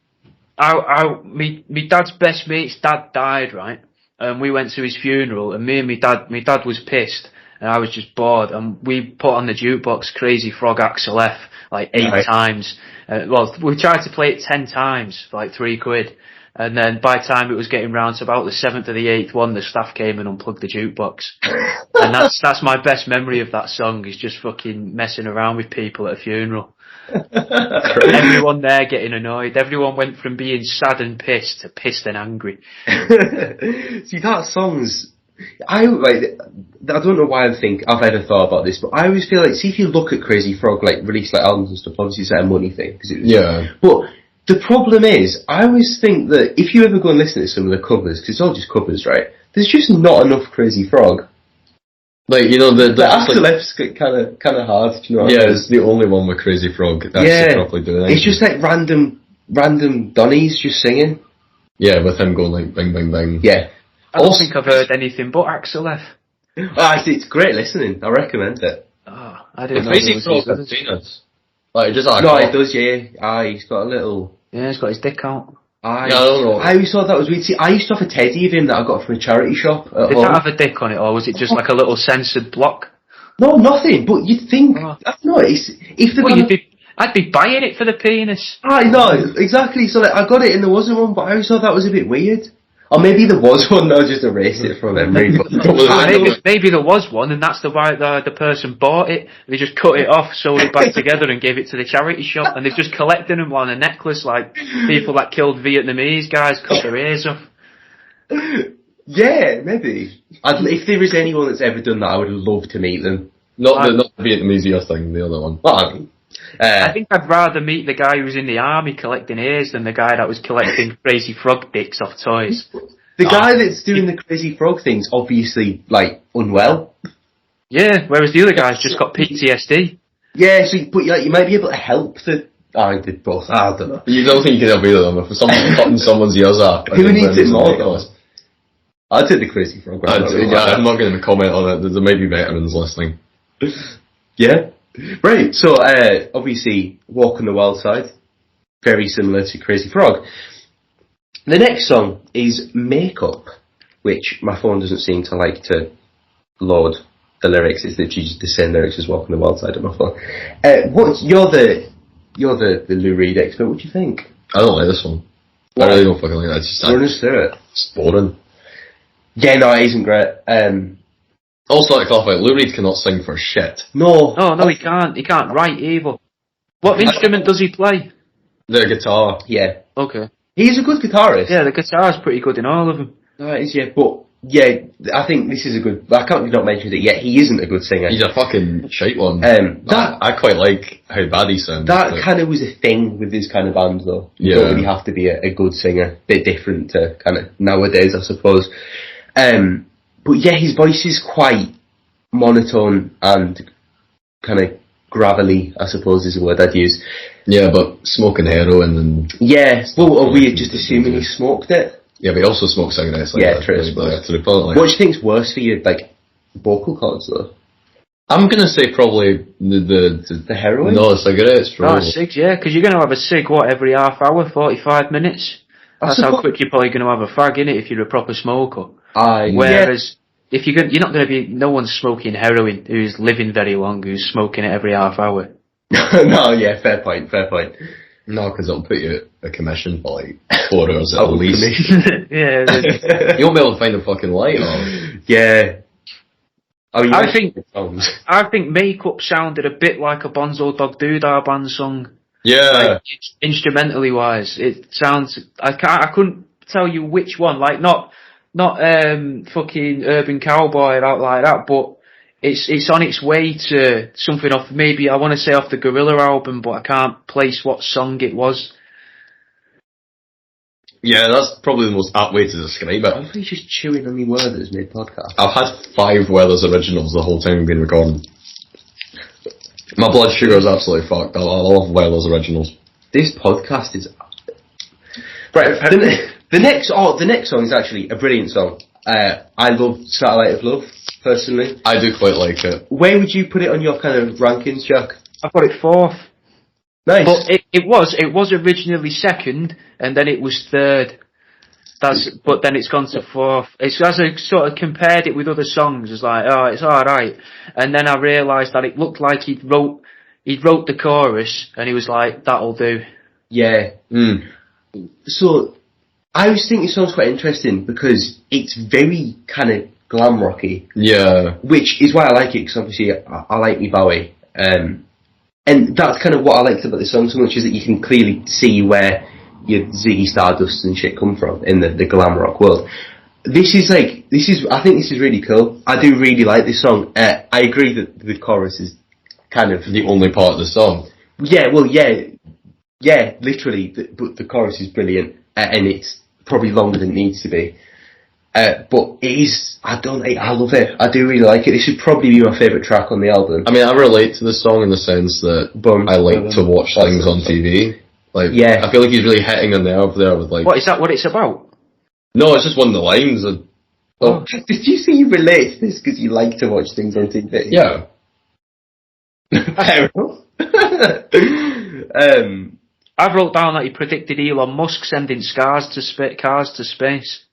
Me dad's best mate's dad died, right? And we went to his funeral, and me and my dad was pissed, and I was just bored, and we put on the jukebox Crazy Frog Axel F like 8 times. We tried to play it 10 times for like £3, and then by the time it was getting round to about the 7th or the 8th one, the staff came and unplugged the jukebox. And that's my best memory of that song, is just fucking messing around with people at a funeral. Everyone there getting annoyed. Everyone went from being sad and pissed to pissed and angry. See, that song's... I don't know why I've ever thought about this, but I always feel like, see, if you look at Crazy Frog, like, release like albums and stuff, obviously it's like a money thing. But the problem is, I always think that if you ever go and listen to some of the covers, because it's all just covers, right, there's just not enough Crazy Frog. Like, you know, the After Left's kind of hard, do you know what I mean? It's the only one with Crazy Frog actually properly doing it. It's just like random Donnies just singing. Yeah, with him going like bing, bing, bing. Yeah. I don't think I've heard anything but Axel F. It's great listening. I recommend it. Oh, I didn't know. Crazy Frog have seen us. Like, just No, it does, yeah. He's got a little... Yeah, he's got his dick out. I don't know. I always thought that was weird. See, I used to have a teddy of him that I got from a charity shop at Did home. that have a dick on it, or was it just like a little censored block? No, nothing, but you'd think... I don't know, if the... I'd be buying it for the penis. I know, exactly. So like, I got it and there wasn't one, but I always thought that was a bit weird. Or maybe there was one, and I just erased it from memory. But maybe there was one, and that's why the person bought it. They just cut it off, sewed it back together, and gave it to the charity shop. And they're just collecting them on a necklace, like people that killed Vietnamese guys cut their ears off. Yeah, maybe. If there is anyone that's ever done that, I would love to meet them. Not the Vietnamese ear thing, the other one. I think I'd rather meet the guy who was in the army collecting ears than the guy that was collecting crazy frog dicks off toys. The guy that's doing the crazy frog thing's obviously, like, unwell. Yeah, whereas the other guy's just got PTSD. Yeah, so you might be able to help the... I did both. I don't know. You don't think you can help either of them. If someone's cutting someone's ears off... Who needs it more, though? I'd take the crazy frog. I'm not going to comment on it. There may be veterans listening. Yeah. Right, so obviously Walk on the Wild Side, very similar to Crazy Frog. The next song is Makeup, which my phone doesn't seem to like to load the lyrics. It's literally just the same lyrics as Walk on the Wild Side on my phone. You're the Lou Reed expert. What do you think? I don't like this one. I really don't fucking like that. It's just run us through it. It's boring. Yeah, no, it isn't great. Also, like clarify, Lou Reed cannot sing for shit. No, he can't. He can't write either. What instrument does he play? The guitar. Yeah. Okay. He's a good guitarist. Yeah, the guitar's pretty good in all of them. That is, yeah, but yeah, I think this is a good. I can't not mention it yet. He isn't a good singer. He's a fucking shite one. I quite like how bad he sounds. That kind of was a thing with this kind of band, though. You don't really have to be a good singer. Bit different to kind of nowadays, I suppose. But yeah, his voice is quite monotone and kind of gravelly, I suppose is the word I'd use. Yeah, but smoking heroin and... Yeah, well, are we just assuming he smoked it? Yeah, but he also smoked cigarettes. Like yeah, true. What do you think's worse for you, like, vocal cords, though? I'm going to say probably the heroin? No, the cigarettes. Probably. Cigs, yeah, because you're going to have a cig, every half hour, 45 minutes? That's how quick you're probably going to have a fag, innit, if you're a proper smoker. Whereas, if you're not going to be, no one's smoking heroin who's living very long, who's smoking it every half hour. No, yeah, fair point. No, because it'll put you a commission for like 4 hours at least. Yeah. You won't be able to find a fucking light on. Yeah. I think Makeup sounded a bit like a Bonzo Dog Doodah band song. Yeah. Like, instrumentally wise, it sounds. I couldn't tell you which one. Like not fucking Urban Cowboy out like that, but it's on its way to something off, maybe I want to say off the Gorilla album, but I can't place what song it was. Yeah, that's probably the most apt way to describe it. I'm pretty just chewing on the Werther's mid-podcast. I've had 5 Werther's originals the whole time we've been recording. My blood sugar is absolutely fucked. I love Werther's originals. This podcast is... Right, the next song is actually a brilliant song. I love Satellite of Love, personally. I do quite like it. Where would you put it on your kind of rankings, Jack? I've got it 4th. Nice. But it was originally 2nd, and then it was 3rd. But then it's gone to 4th. It's as I sort of compared it with other songs, it's like, oh, it's alright. And then I realised that it looked like he'd wrote the chorus, and he was like, that'll do. Yeah. Mm. So, I always think this song's quite interesting because it's very kind of glam rocky. Yeah. Which is why I like it, because obviously I like me Bowie. And that's kind of what I liked about the song so much, is that you can clearly see where your Ziggy Stardust and shit come from in the glam rock world. I think this is really cool. I do really like this song. I agree that the chorus is kind of... the only part of the song. Yeah, well, yeah, literally, but the chorus is brilliant, and it's probably longer than it needs to be. But it is, I love it. I do really like it. This should probably be my favourite track on the album. I mean, I relate to the song in the sense that I like to watch things on TV. Like, yeah. I feel like he's really hitting a nerve there with like... What, is that what it's about? No, it's just one of the lines. Did you say you relate to this because you like to watch things on TV? Yeah. Fair enough. I wrote down that he predicted Elon Musk sending cars to space.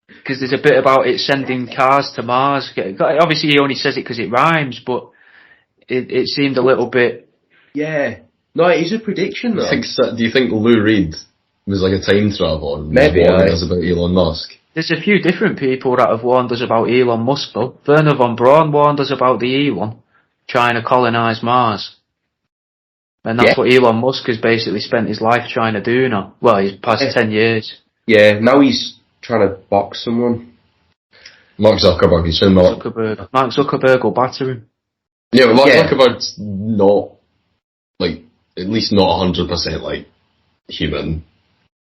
Because there's a bit about it sending cars to Mars. Obviously, he only says it because it rhymes, but it seemed a little bit. Yeah. No, it is a prediction, though. Do you think Lou Reed was like a time traveller? Maybe. Warning us about Elon Musk. There's a few different people that have warned us about Elon Musk, though. Werner von Braun warned us about the Elon trying to colonise Mars. And that's what Elon Musk has basically spent his life trying to do now. Well, he's past 10 years. Yeah, now he's trying to box someone. Mark Zuckerberg, he's trying to Mark Zuckerberg will batter him. Yeah, but Mark Zuckerberg's not, like, at least not 100% like human.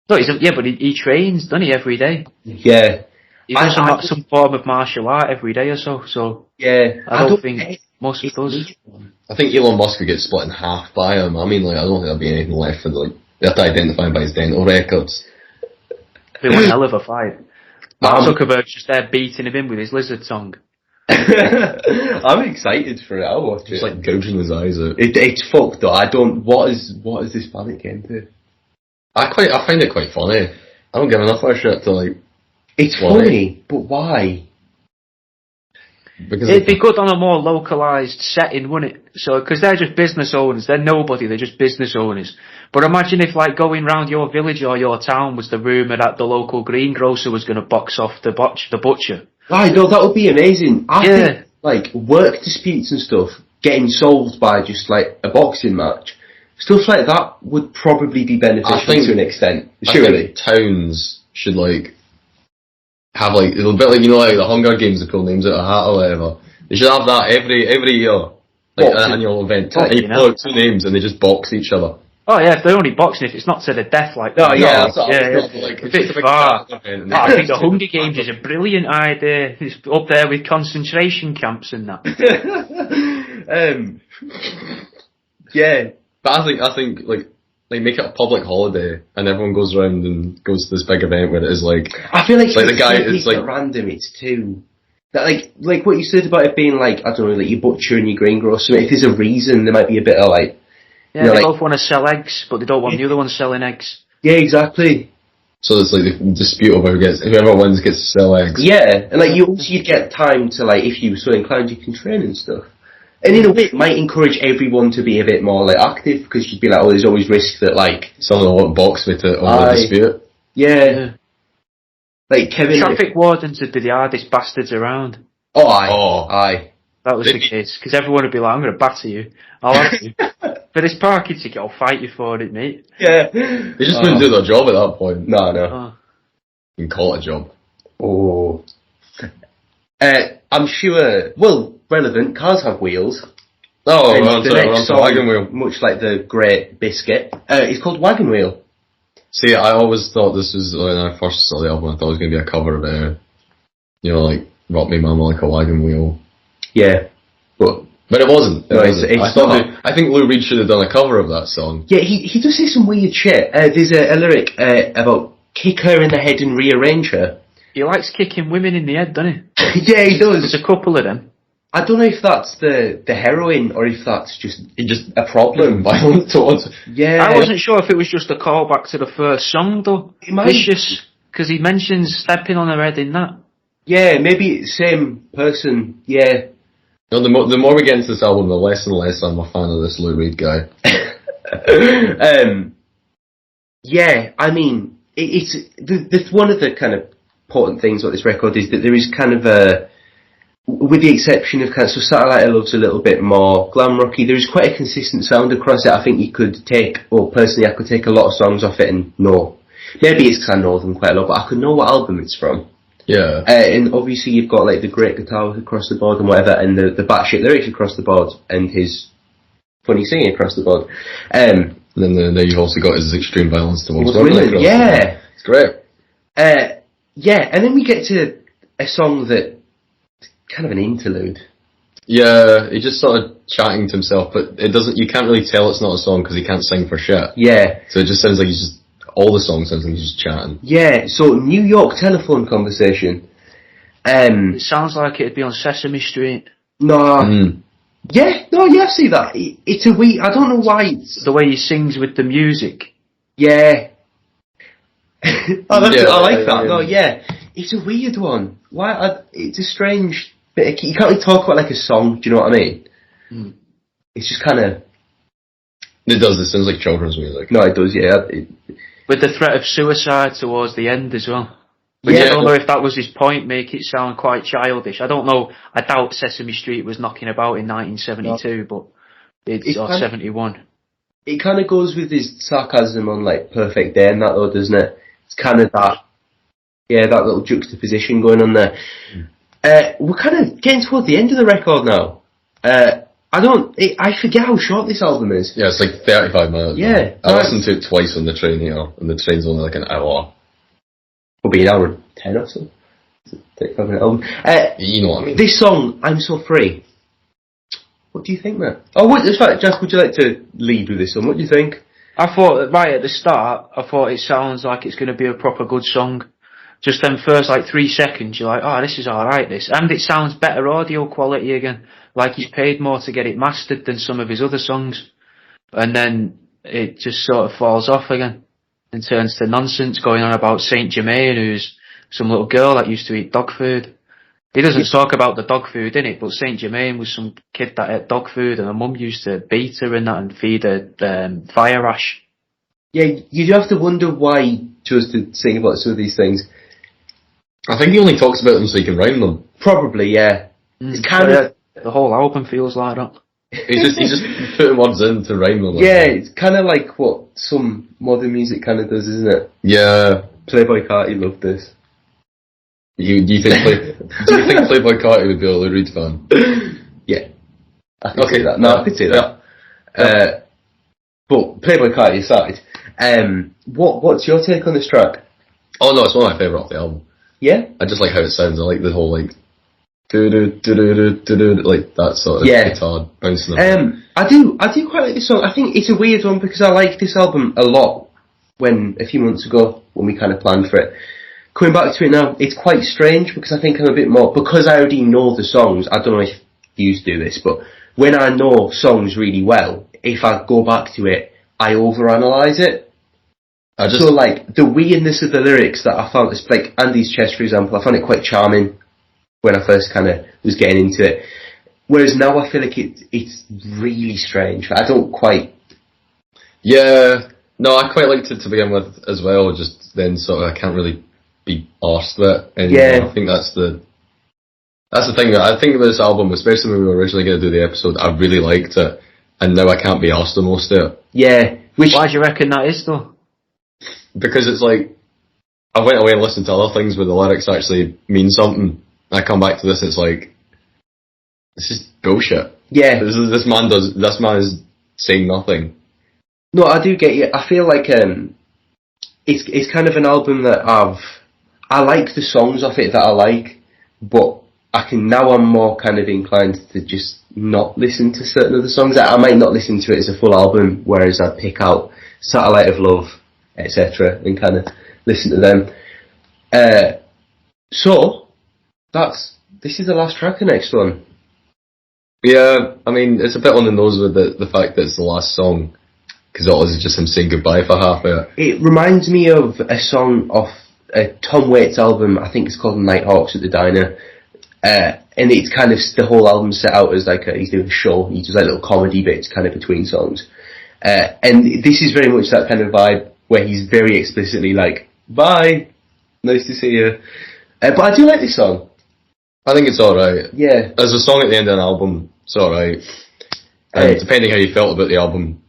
No, but he trains, doesn't he, every day? Yeah. He does some form of martial art every day or so. So yeah, I don't think Musk does. I think Elon Musk would get split in half by him. I mean, like, I don't think there'll be anything left for like they have to identify him by his dental records. It'd be one hell of a fight. Mark Zuckerberg's just there beating him in with his lizard tongue. I'm excited for it. I'll watch just it. Like gouging his eyes out. It's fucked though. I don't. What is this planet getting to? I find it quite funny. I don't give enough of a shit to like. It's funny, but why? Because it'd be good on a more localised setting, wouldn't it? So, because they're just business owners, they're nobody, they're just business owners. But imagine if, like, going round your village or your town was the rumour that the local greengrocer was going to box off the butcher. I know, that would be amazing. I think, like, work disputes and stuff getting solved by just, like, a boxing match. Stuff like that would probably be beneficial to an extent. Surely. I think towns should, like, have like a little bit like like the Hunger Games, they pull names out of a hat or whatever. They should have that every year, like an annual event. And you pull out two names and they just box each other. Oh yeah, if they're only boxing, if it's not to the death like that. Oh yeah, that's what like a bit far. I think the Hunger Games is a brilliant idea. It's up there with concentration camps and that. Yeah, but I think like make it a public holiday and everyone goes around and goes to this big event where it is like. I feel like the guy is like at random. It's too that like what you said about it being like, I don't know, like your butcher and your greengrocer. If there's a reason, there might be a bit of like. Yeah, they both want to sell eggs, but they don't want the other one selling eggs. Yeah, exactly. So it's like the dispute over whoever wins gets to sell eggs. Yeah, and like you'd get time to like, if you were so inclined, you can train and stuff. And in a way, it might encourage everyone to be a bit more like active because you'd be like, oh, there's always risk that like someone will box me to over the dispute. Yeah. Like Kevin. Traffic wardens would be the hardest bastards around. Oh, aye. That was the case because everyone would be like, I'm going to batter you. I'll have you. For this parking ticket, I'll fight you for it, mate. Yeah. They just wouldn't do their job at that point. No. You can call it a job. Oh. I'm sure, well, relevant, cars have wheels. Oh, the next song, Wagon Wheel. Much like the Great Biscuit, it's called Wagon Wheel. See, I always thought this was, when I first saw the album, I thought it was going to be a cover of, like, Rock Me Mama Like a Wagon Wheel. Yeah. But it wasn't. I think Lou Reed should have done a cover of that song. Yeah, he does say some weird shit. There's a lyric about kick her in the head and rearrange her. He likes kicking women in the head, doesn't he? Yeah, he does. There's a couple of them. I don't know if that's the heroin or if that's just a problem. Violent towards. Yeah. I wasn't sure if it was just a callback to the first song though. Vicious, because he mentions stepping on her head in that. Yeah, maybe same person. Yeah. No, the more we get into this album, the less and less I'm a fan of this Lou Reed guy. Yeah, I mean, it's one of the kind of important things about this record is that there is kind of a, with the exception of kind of, so Satellite I Love's a little bit more glam rocky, there is quite a consistent sound across it. I think you could take, or personally I could take a lot of songs off it and know. Maybe it's because I know them quite a lot, but I could know what album it's from. Yeah. And obviously you've got like the great guitar work across the board and whatever, and the batshit lyrics across the board, and his funny singing across the board. And then you've also got his extreme violence towards women. Yeah. It's great. Yeah, and then we get to a song that kind of an interlude. Yeah, he's just sort of chatting to himself, but it doesn't. You can't really tell it's not a song because he can't sing for shit. Yeah. So it just sounds like he's just. All the songs sounds like he's just chatting. Yeah, so New York telephone conversation. It sounds like it'd be on Sesame Street. No. Yeah, no, yeah, I see that. It's a wee. I don't know why. The way he sings with the music. Yeah. I like that. Yeah. No, yeah, it's a weird one. Why? It's a strange bit. You can't really talk about like a song. Do you know what I mean? Mm. It's just kind of. It does. It sounds like children's music. No, it does. Yeah. With the threat of suicide towards the end as well. Which I don't know if that was his point, make it sound quite childish. I don't know. I doubt Sesame Street was knocking about in 1972, but it's or 71. It kind of goes with his sarcasm on like Perfect Day and that though, doesn't it? It's kind of that little juxtaposition going on there. We're kind of getting toward the end of the record now. I forget how short this album is. Yeah, it's like 35 minutes. Yeah. I listened to it twice on the train here, and the train's only like an hour. It'll be an hour and 10 or so. 35 minute album. You know what I mean. This song, I'm So Free. What do you think, man? Oh, wait, in fact, Jack, would you like to lead with this one? What do you think? I thought, right at the start, it sounds like it's going to be a proper good song. Just then first, 3 seconds, you're like, oh, this is alright, this. And it sounds better audio quality again. Like he's paid more to get it mastered than some of his other songs. And then it just sort of falls off again and turns to nonsense, going on about Saint Germain, who's some little girl that used to eat dog food. He doesn't talk about the dog food in it, but Saint Germain was some kid that ate dog food, and her mum used to beat her and that and feed her fire ash. Yeah, you do have to wonder why he chose to sing about some of these things. I think he only talks about them so he can rhyme them. Probably, yeah. It's kind of the whole album feels like that. He's just putting words in to rhyme them. Yeah, it's kind of like what some modern music kind of does, isn't it? Yeah. Playboy Carti loved this. Do you think Playboy Carti would be a Lou Reed fan? Yeah. I can say that. No, I could say that. Yeah. But Playboy Carti aside, what's your take on this track? Oh no, it's one of my favourite off the album. Yeah? I just like how it sounds. I like the whole do like that sort of guitar bouncing around. I do quite like this song. I think it's a weird one because I like this album a lot a few months ago when we kind of planned for it. Coming back to it now, it's quite strange because I think I'm a bit more, because I already know the songs, I don't know if you used to do this, but when I know songs really well, if I go back to it, I overanalyze it. So like, the weirdness of the lyrics that I found, it's like Andy's Chest, for example, I found it quite charming when I first kind of was getting into it. Whereas now I feel like it's really strange. I don't quite... Yeah, no, I quite liked it to begin with as well, just then sort of I can't really be arsed with it anymore. Yeah. I think that's the thing that I think of this album, especially when we were originally going to do the episode, I really liked it, and now I can't be arsed with most of it. Yeah. Why do you reckon that is though? Because it's like, I went away and listened to other things where the lyrics actually mean something. I come back to this, it's like, this is bullshit. Yeah. This man is saying nothing. No, I do get you. I feel like it's kind of an album that I like the songs of it that I like, but I'm more kind of inclined to just not listen to certain of the songs. I might not listen to it as a full album, whereas I'd pick out Satellite of Love, etc., and kind of listen to them. So this is the last track, the next one. Yeah, I mean, it's a bit on the nose with the fact that it's the last song, because it was just him saying goodbye for half of it. It reminds me of a song off a Tom Waits album, I think it's called Nighthawks at the Diner, and it's kind of, the whole album set out as like he's doing a show, he does like little comedy bits kind of between songs. And this is very much that kind of vibe where he's very explicitly like, bye, nice to see you. But I do like this song. I think it's alright. Yeah. As a song at the end of an album, it's alright. And depending how you felt about the album,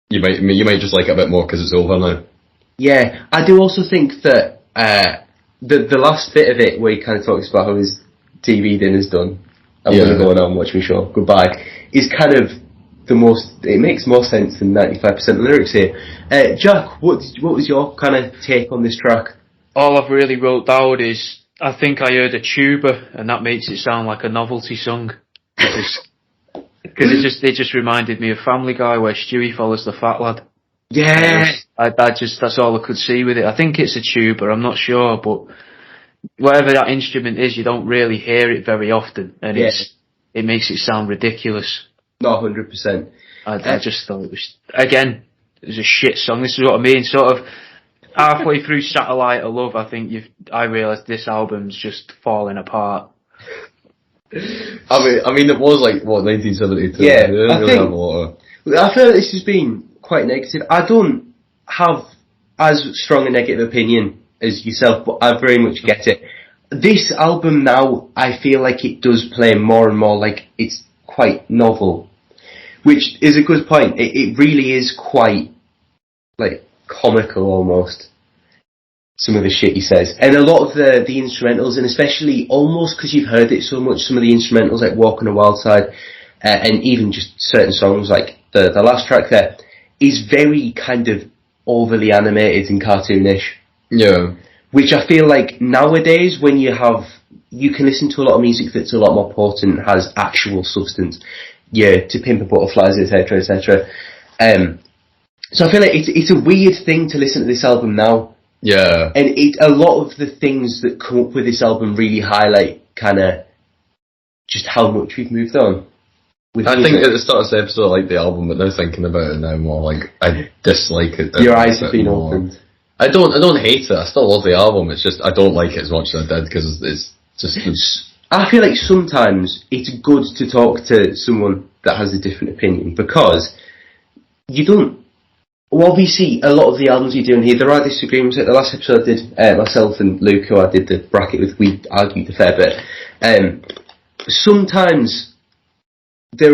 you might just like it a bit more because it's over now. Yeah, I do also think that the last bit of it where he kind of talks about how his TV dinner's done, I'm going to go now and watch my show, goodbye, is kind of it makes more sense than 95% of the lyrics here. Jack, what was your kind of take on this track? All I've really wrote down is, I think I heard a tuba, and that makes it sound like a novelty song. Because it just reminded me of Family Guy, where Stewie follows the fat lad. Yeah! That's all I could see with it. I think it's a tuba, I'm not sure, but whatever that instrument is, you don't really hear it very often, and it makes it sound ridiculous. Not 100%. I just thought it was, again, it was a shit song. This is what I mean. Sort of halfway through Satellite of Love, I realised this album's just falling apart. I mean, it was like, what, 1972? Yeah, They didn't really have a lot of... I feel like this has been quite negative. I don't have as strong a negative opinion as yourself, but I very much get it. This album now, I feel like it does play more and more like it's quite novel, which is a good point. It really is quite, like, comical almost, some of the shit he says. And a lot of the instrumentals, and especially almost because you've heard it so much, some of the instrumentals like Walk on the Wild Side, and even just certain songs like the last track there, is very kind of overly animated and cartoonish. Yeah. Which I feel like nowadays, when you can listen to a lot of music that's a lot more potent, has actual substance. Yeah, To Pimp a Butterflies, etc., etc. So I feel like it's a weird thing to listen to this album now. Yeah. And a lot of the things that come up with this album really highlight kind of just how much we've moved on. I think at the start of this episode I liked the album, but now thinking about it now more, like, I dislike it. Your eyes have been opened. I don't hate it. I still love the album. It's just I don't like it as much as I did because it's just. I feel like sometimes it's good to talk to someone that has a different opinion because you don't. Well, obviously, a lot of the albums you're doing here, there are disagreements. Like the last episode I did, myself and Luke, who I did the bracket with, we argued a fair bit. Sometimes. So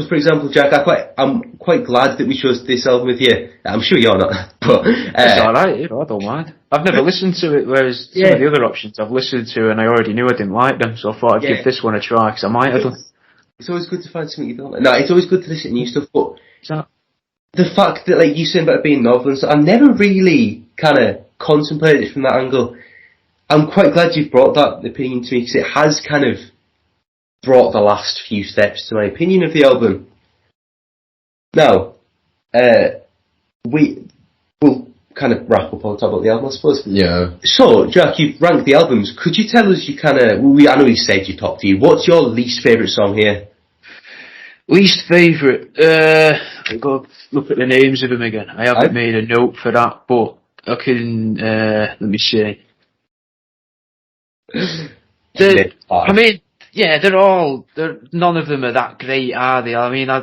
for example, Jack, I'm quite glad that we chose this album with you. I'm sure you're not, but it's alright, I don't mind. I've never listened to it, whereas some of the other options I've listened to and I already knew I didn't like them, so I thought I'd give this one a try, because I might have done. It's always good to find something you don't like. No, it's always good to listen to new stuff, but the fact that, like, you saying about it being novel and stuff, I never really kind of contemplated it from that angle. I'm quite glad you've brought that opinion to me, because it has kind of brought the last few steps to my opinion of the album. Now, we'll kind of wrap up on top of the album, I suppose. Yeah. So, Jack, you've ranked the albums. Could you tell us I know you said your top few. What's your least favourite song here? Least favourite? I'll go look at the names of them again. I haven't made a note for that, but I can, let me see. None of them are that great, are they? I mean, I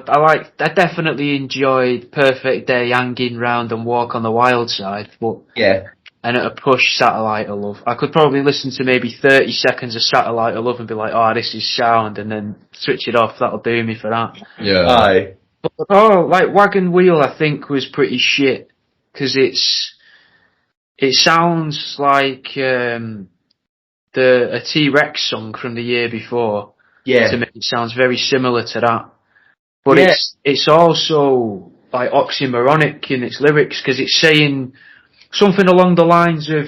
definitely enjoyed Perfect Day, Hanging Round and Walk on the Wild Side, but and at a push, Satellite of Love. I could probably listen to maybe 30 seconds of Satellite of Love and be like, oh, this is sound, and then switch it off. That'll do me for that. Yeah. Aye. But, like Wagon Wheel, I think was pretty shit, because it sounds like a T-Rex song from the year before. Yeah. To me, it sounds very similar to that. But it's also like oxymoronic in its lyrics, because it's saying something along the lines of,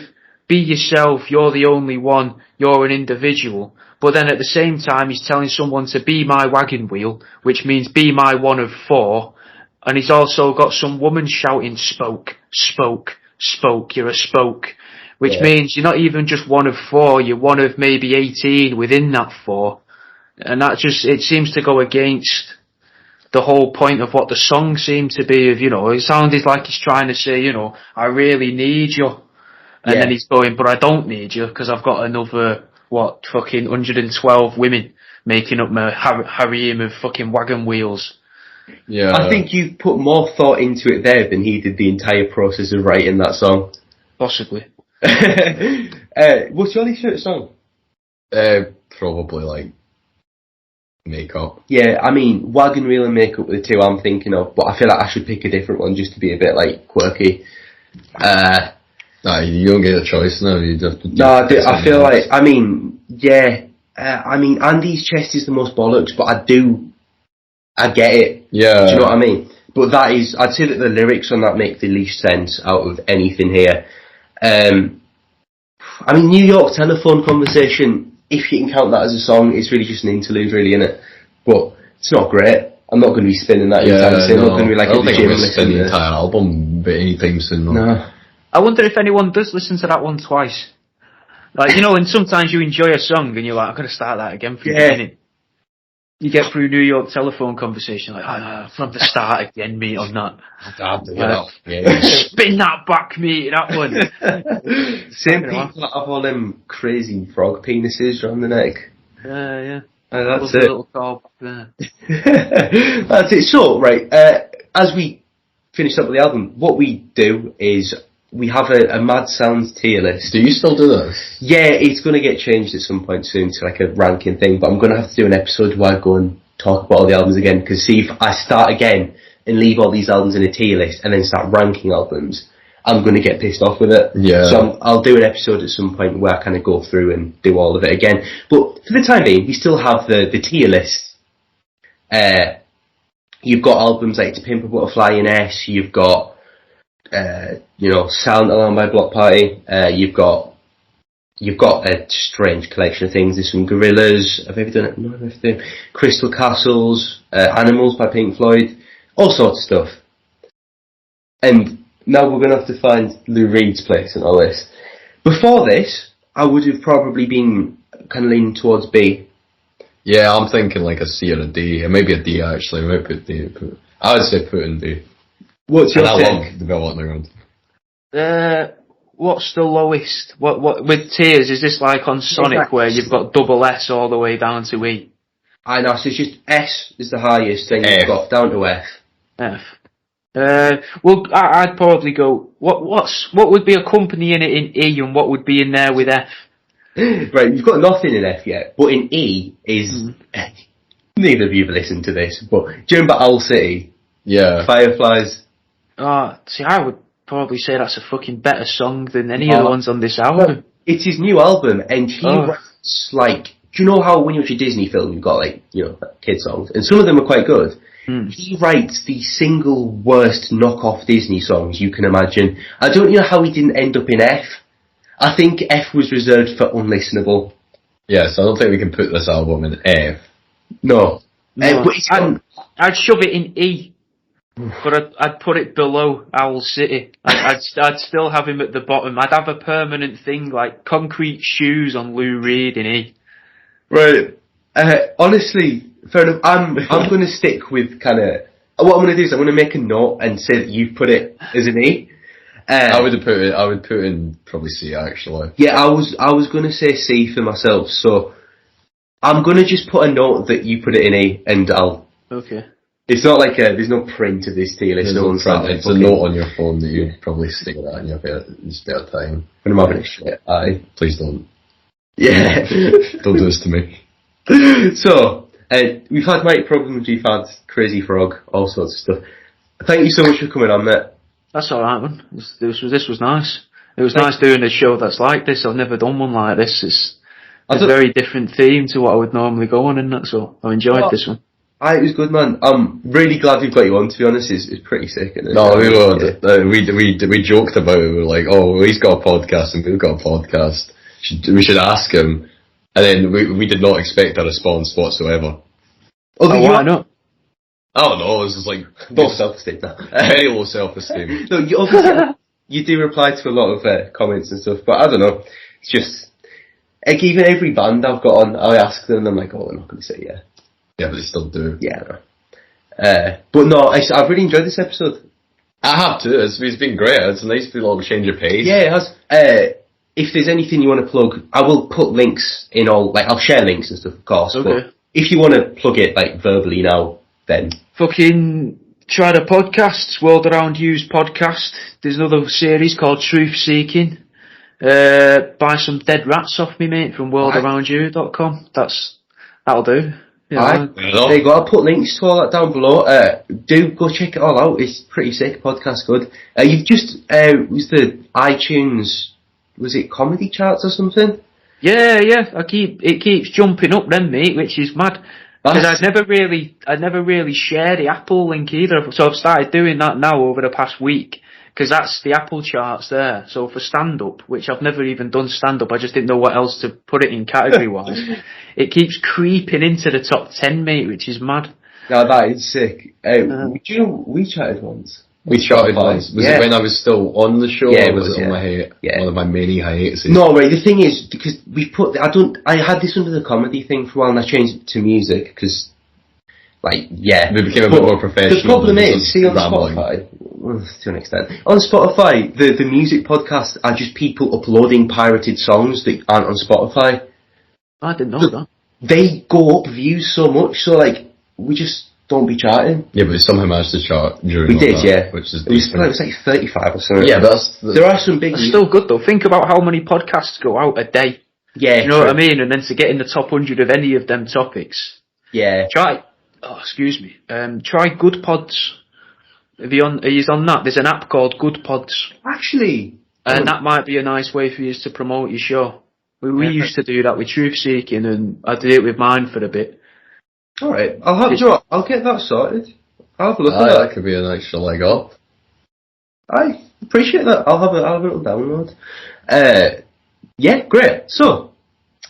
be yourself, you're the only one, you're an individual. But then at the same time, he's telling someone to be my wagon wheel, which means be my one of four. And he's also got some woman shouting, spoke, spoke, spoke, you're a spoke. Which means you're not even just one of four, you're one of maybe 18 within that four. And that it seems to go against the whole point of what the song seemed to be of, it sounded like he's trying to say, I really need you. And then he's going, but I don't need you, because I've got another, fucking 112 women making up my harem of fucking wagon wheels. Yeah. I think you put more thought into it there than he did the entire process of writing that song. Possibly. What's your least favourite song? Probably like Makeup. Yeah, I mean, Wagon Wheel and Makeup were the two I'm thinking of, but I feel like I should pick a different one just to be a bit like quirky. Nah, you don't get a choice now. You just I feel like, I mean, Andy's Chest is the most bollocks, but I get it. Yeah. Do you know what I mean? But I'd say that the lyrics on that make the least sense out of anything here. I mean, New York Telephone Conversation, if you can count that as a song, it's really just an interlude, really, innit? But it's not great. I'm not going to be spinning that anytime soon. I'm not going to be like, I don't think I'm going to spin the entire album anytime soon. No. I wonder if anyone does listen to that one twice. Like, and sometimes you enjoy a song and you're like, I'm going to start that again from the beginning. You get through New York telephone conversation like, from the start again, mate, on that. Spin that back, mate, that one. Same people that have all them crazy frog penises around the neck. Yeah. That's it. Little call back there. That's it. So, right, as we finish up with the album, what we do is we have a Mad Sounds tier list. Do you still do this? Yeah, it's going to get changed at some point soon to like a ranking thing, but I'm going to have to do an episode where I go and talk about all the albums again, because see, if I start again and leave all these albums in a tier list and then start ranking albums, I'm going to get pissed off with it. Yeah. So I'll do an episode at some point where I kind of go through and do all of it again. But for the time being, we still have the tier list. You've got albums like To Pimp a Butterfly in S, you've got Silent Alarm by Block Party. You've got a strange collection of things. There's some Gorillaz. Have you ever done it? No, everything. Crystal Castles, Animals by Pink Floyd, all sorts of stuff. And now we're going to have to find Lou Reed's place in our list. Before this, I would have probably been kind of leaning towards B. Yeah, I'm thinking like a C or a D, and maybe a D actually. I might put D. I would say put in D. What's your and pick? I love the Velvet Underground. What's the lowest? What with tiers? Is this like on Sonic where you've got double S all the way down to E? I know, so it's just S is the highest, then you've got down to F. F. Well, I'd probably go. What would be accompanying it in E, and what would be in there with F? Right, you've got nothing in F yet, but in E is neither of you have listened to this, but do you remember Owl City? Yeah. Fireflies. See, I would probably say that's a fucking better song than any of the ones on this album. It's his new album, and he writes like, do you know how when you watch a Disney film, you've got like, kid songs, and some of them are quite good. He writes the single worst knockoff Disney songs you can imagine. I don't know how he didn't end up in F. I think F was reserved for unlistenable. Yes, I don't think we can put this album in F. No. But I'd shove it in E, but I'd put it below Owl City. I'd still have him at the bottom. I'd have a permanent thing like Concrete Shoes on Lou Reed in E. Right. Honestly, fair enough. I'm going to stick with kind of... What I'm going to do is I'm going to make a note and say that you've put it as an E. I would put in probably C actually. Yeah, I was going to say C for myself, so I'm going to just put a note that you put it in E, and I'll... Okay. It's not like there's no print of this tier list. It's a note on your phone that you probably stick it in your spare time. When I'm having a shit. Aye. Please don't. Yeah. Don't do this to me. So, we've had mic problems, we've had Crazy Frog, all sorts of stuff. Thank you so much for coming on, mate. That's alright, man. This was nice. It was nice doing a show that's like this. I've never done one like this. It's a very different theme to what I would normally go on, and that's all. I enjoyed this one. It was good, man. I'm really glad we've got you on, to be honest. It's pretty sick, isn't it? No, we joked about it. We were like, oh, he's got a podcast and we've got a podcast. We should ask him. And then we did not expect a response whatsoever. Why not? I don't know, it was just like... Low self-esteem now. Very low self-esteem. No, you obviously... you do reply to a lot of comments and stuff, but I don't know. It's just... Like, even every band I've got on, I ask them and I'm like, oh, they're not going to say yeah. Yeah, but they still do. Yeah, no. But no, I've really enjoyed this episode. I have too. It's been great. It's a nice little change of pace. Yeah, it has. If there's anything you want to plug, I will put links in all... Like, I'll share links and stuff, of course. Okay. But if you want to plug it, like, verbally now, then... Fucking try the podcasts, World Around You's podcast. There's another series called Truth Seeking. Buy some dead rats off me, mate, from worldaroundyou.com. That'll do. Yeah, there you go. I'll put links to all that down below. Do go check it all out. It's pretty sick. Podcast good. You've just was the iTunes, was it comedy charts or something? Yeah. It keeps jumping up then, mate, which is mad. Because I'd never really share the Apple link either. So I've started doing that now over the past week. Because that's the Apple charts there. So for stand-up, which I've never even done stand-up, I just didn't know what else to put it in category-wise. It keeps creeping into the top 10, mate, which is mad. No, that is sick. Do you know, we chatted once. We chatted once. Was it when I was still on the show, or was it on one of my many hiatuses? No, right, the thing is, because I had this under the comedy thing for a while, and I changed it to music, because Like, yeah. They became a bit more professional. The problem is, see on rambling. Spotify, to an extent, on Spotify, the music podcasts are just people uploading pirated songs that aren't on Spotify. I didn't know that. They go up views so much, so like, we just don't be charting. Yeah, but we somehow managed to chart during We did, that, yeah. Which is it was like 35 or something. Yeah, but there are some big... That's still good though. Think about how many podcasts go out a day. Yeah, you know what I mean? And then to get in the top 100 of any of them topics. Yeah. Try Good Pods. Are you on that? There's an app called Good Pods. Actually. And that might be a nice way for you to promote your show. We used to do that with Truth Seeking, and I did it with mine for a bit. Alright, I'll get that sorted. I'll have a look at that. That could be an extra leg up. I appreciate that. I'll have a little download. Yeah, great. So,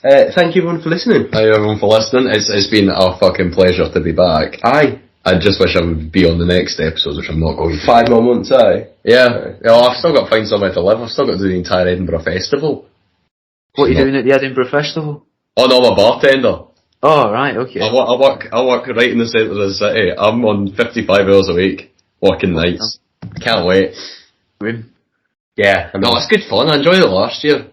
thank you everyone for listening. Thank you everyone for listening. It's been a fucking pleasure to be back. Aye. I just wish I would be on the next episode, which I'm not going to. 5 more months, aye? Yeah. I've still got to find somewhere to live. I've still got to do the entire Edinburgh Festival. What are you doing at the Edinburgh Festival? Oh no, I'm a bartender. Oh, right, okay. I work right in the centre of the city. I'm on 55 hours a week, working nights. Can't wait. Grim. Yeah. No, it's good fun. I enjoyed it last year.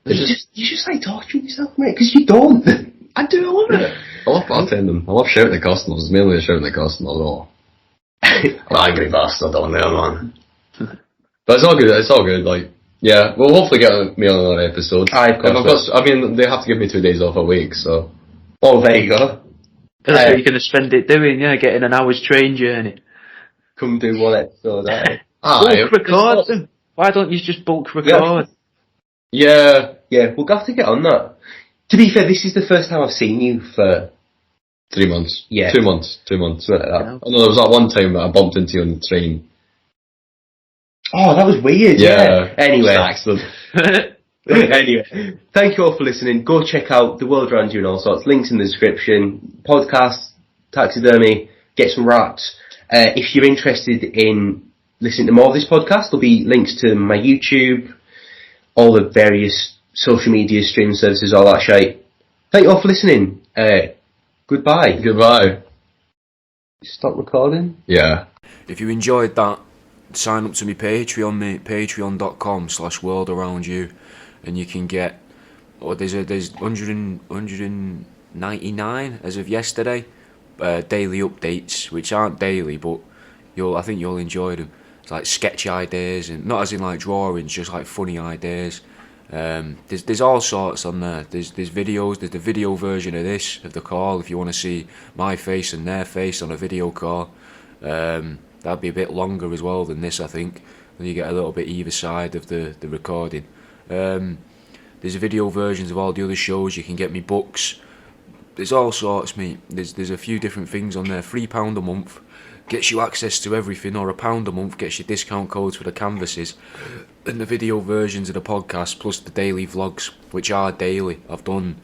You just like torturing yourself, mate, because you don't. I do, I love it. I love bartending. I love shouting at customers. It's mainly shouting at customers. Oh. I'm an angry bastard on there, man. But it's all good. It's all good. Like, yeah, we'll hopefully get me on another episode. Aye, of course. They have to give me 2 days off a week, so. Oh, there you go. That's what you're going to spend it doing, yeah, getting an hour's train journey. Come do one episode, Bulk record them. Why don't you just bulk record? Yeah. Yeah, we'll have to get on that. To be fair, this is the first time I've seen you for... 3 months. Yeah. 2 months. 2 months. Something like that. I know there was that one time that I bumped into you on the train. Oh, that was weird, yeah. Anyway. Accident. Anyway, thank you all for listening. Go check out The World Around You and all sorts. Links in the description. Podcast, taxidermy, get some rats. If you're interested in listening to more of this podcast, there'll be links to my YouTube, all the various social media streaming services, all that shite. Thank you all for listening. Goodbye. Goodbye. Stop recording? Yeah. If you enjoyed that, sign up to my Patreon, mate. Patreon.com/worldaroundyou, and you can get. There's 199 as of yesterday. Daily updates, which aren't daily, but I think you'll enjoy them. It's like sketch ideas, and not as in like drawings, just like funny ideas. There's all sorts on there. There's videos. There's the video version of the call. If you want to see my face and their face on a video call, that'd be a bit longer as well than this, I think. And you get a little bit either side of the recording. There's video versions of all the other shows. You can get me books. There's all sorts, mate. There's a few different things on there. £3 a month gets you access to everything, or £1 a month gets you discount codes for the canvases and the video versions of the podcast, plus the daily vlogs, which are daily. I've done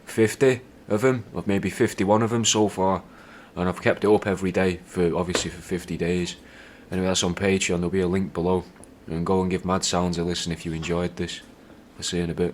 50 of them, or maybe 51 of them so far, and I've kept it up every day for 50 days. Anyway, that's on Patreon. There'll be a link below, and go and give Mad Sounds a listen if you enjoyed this. I'll see you in a bit.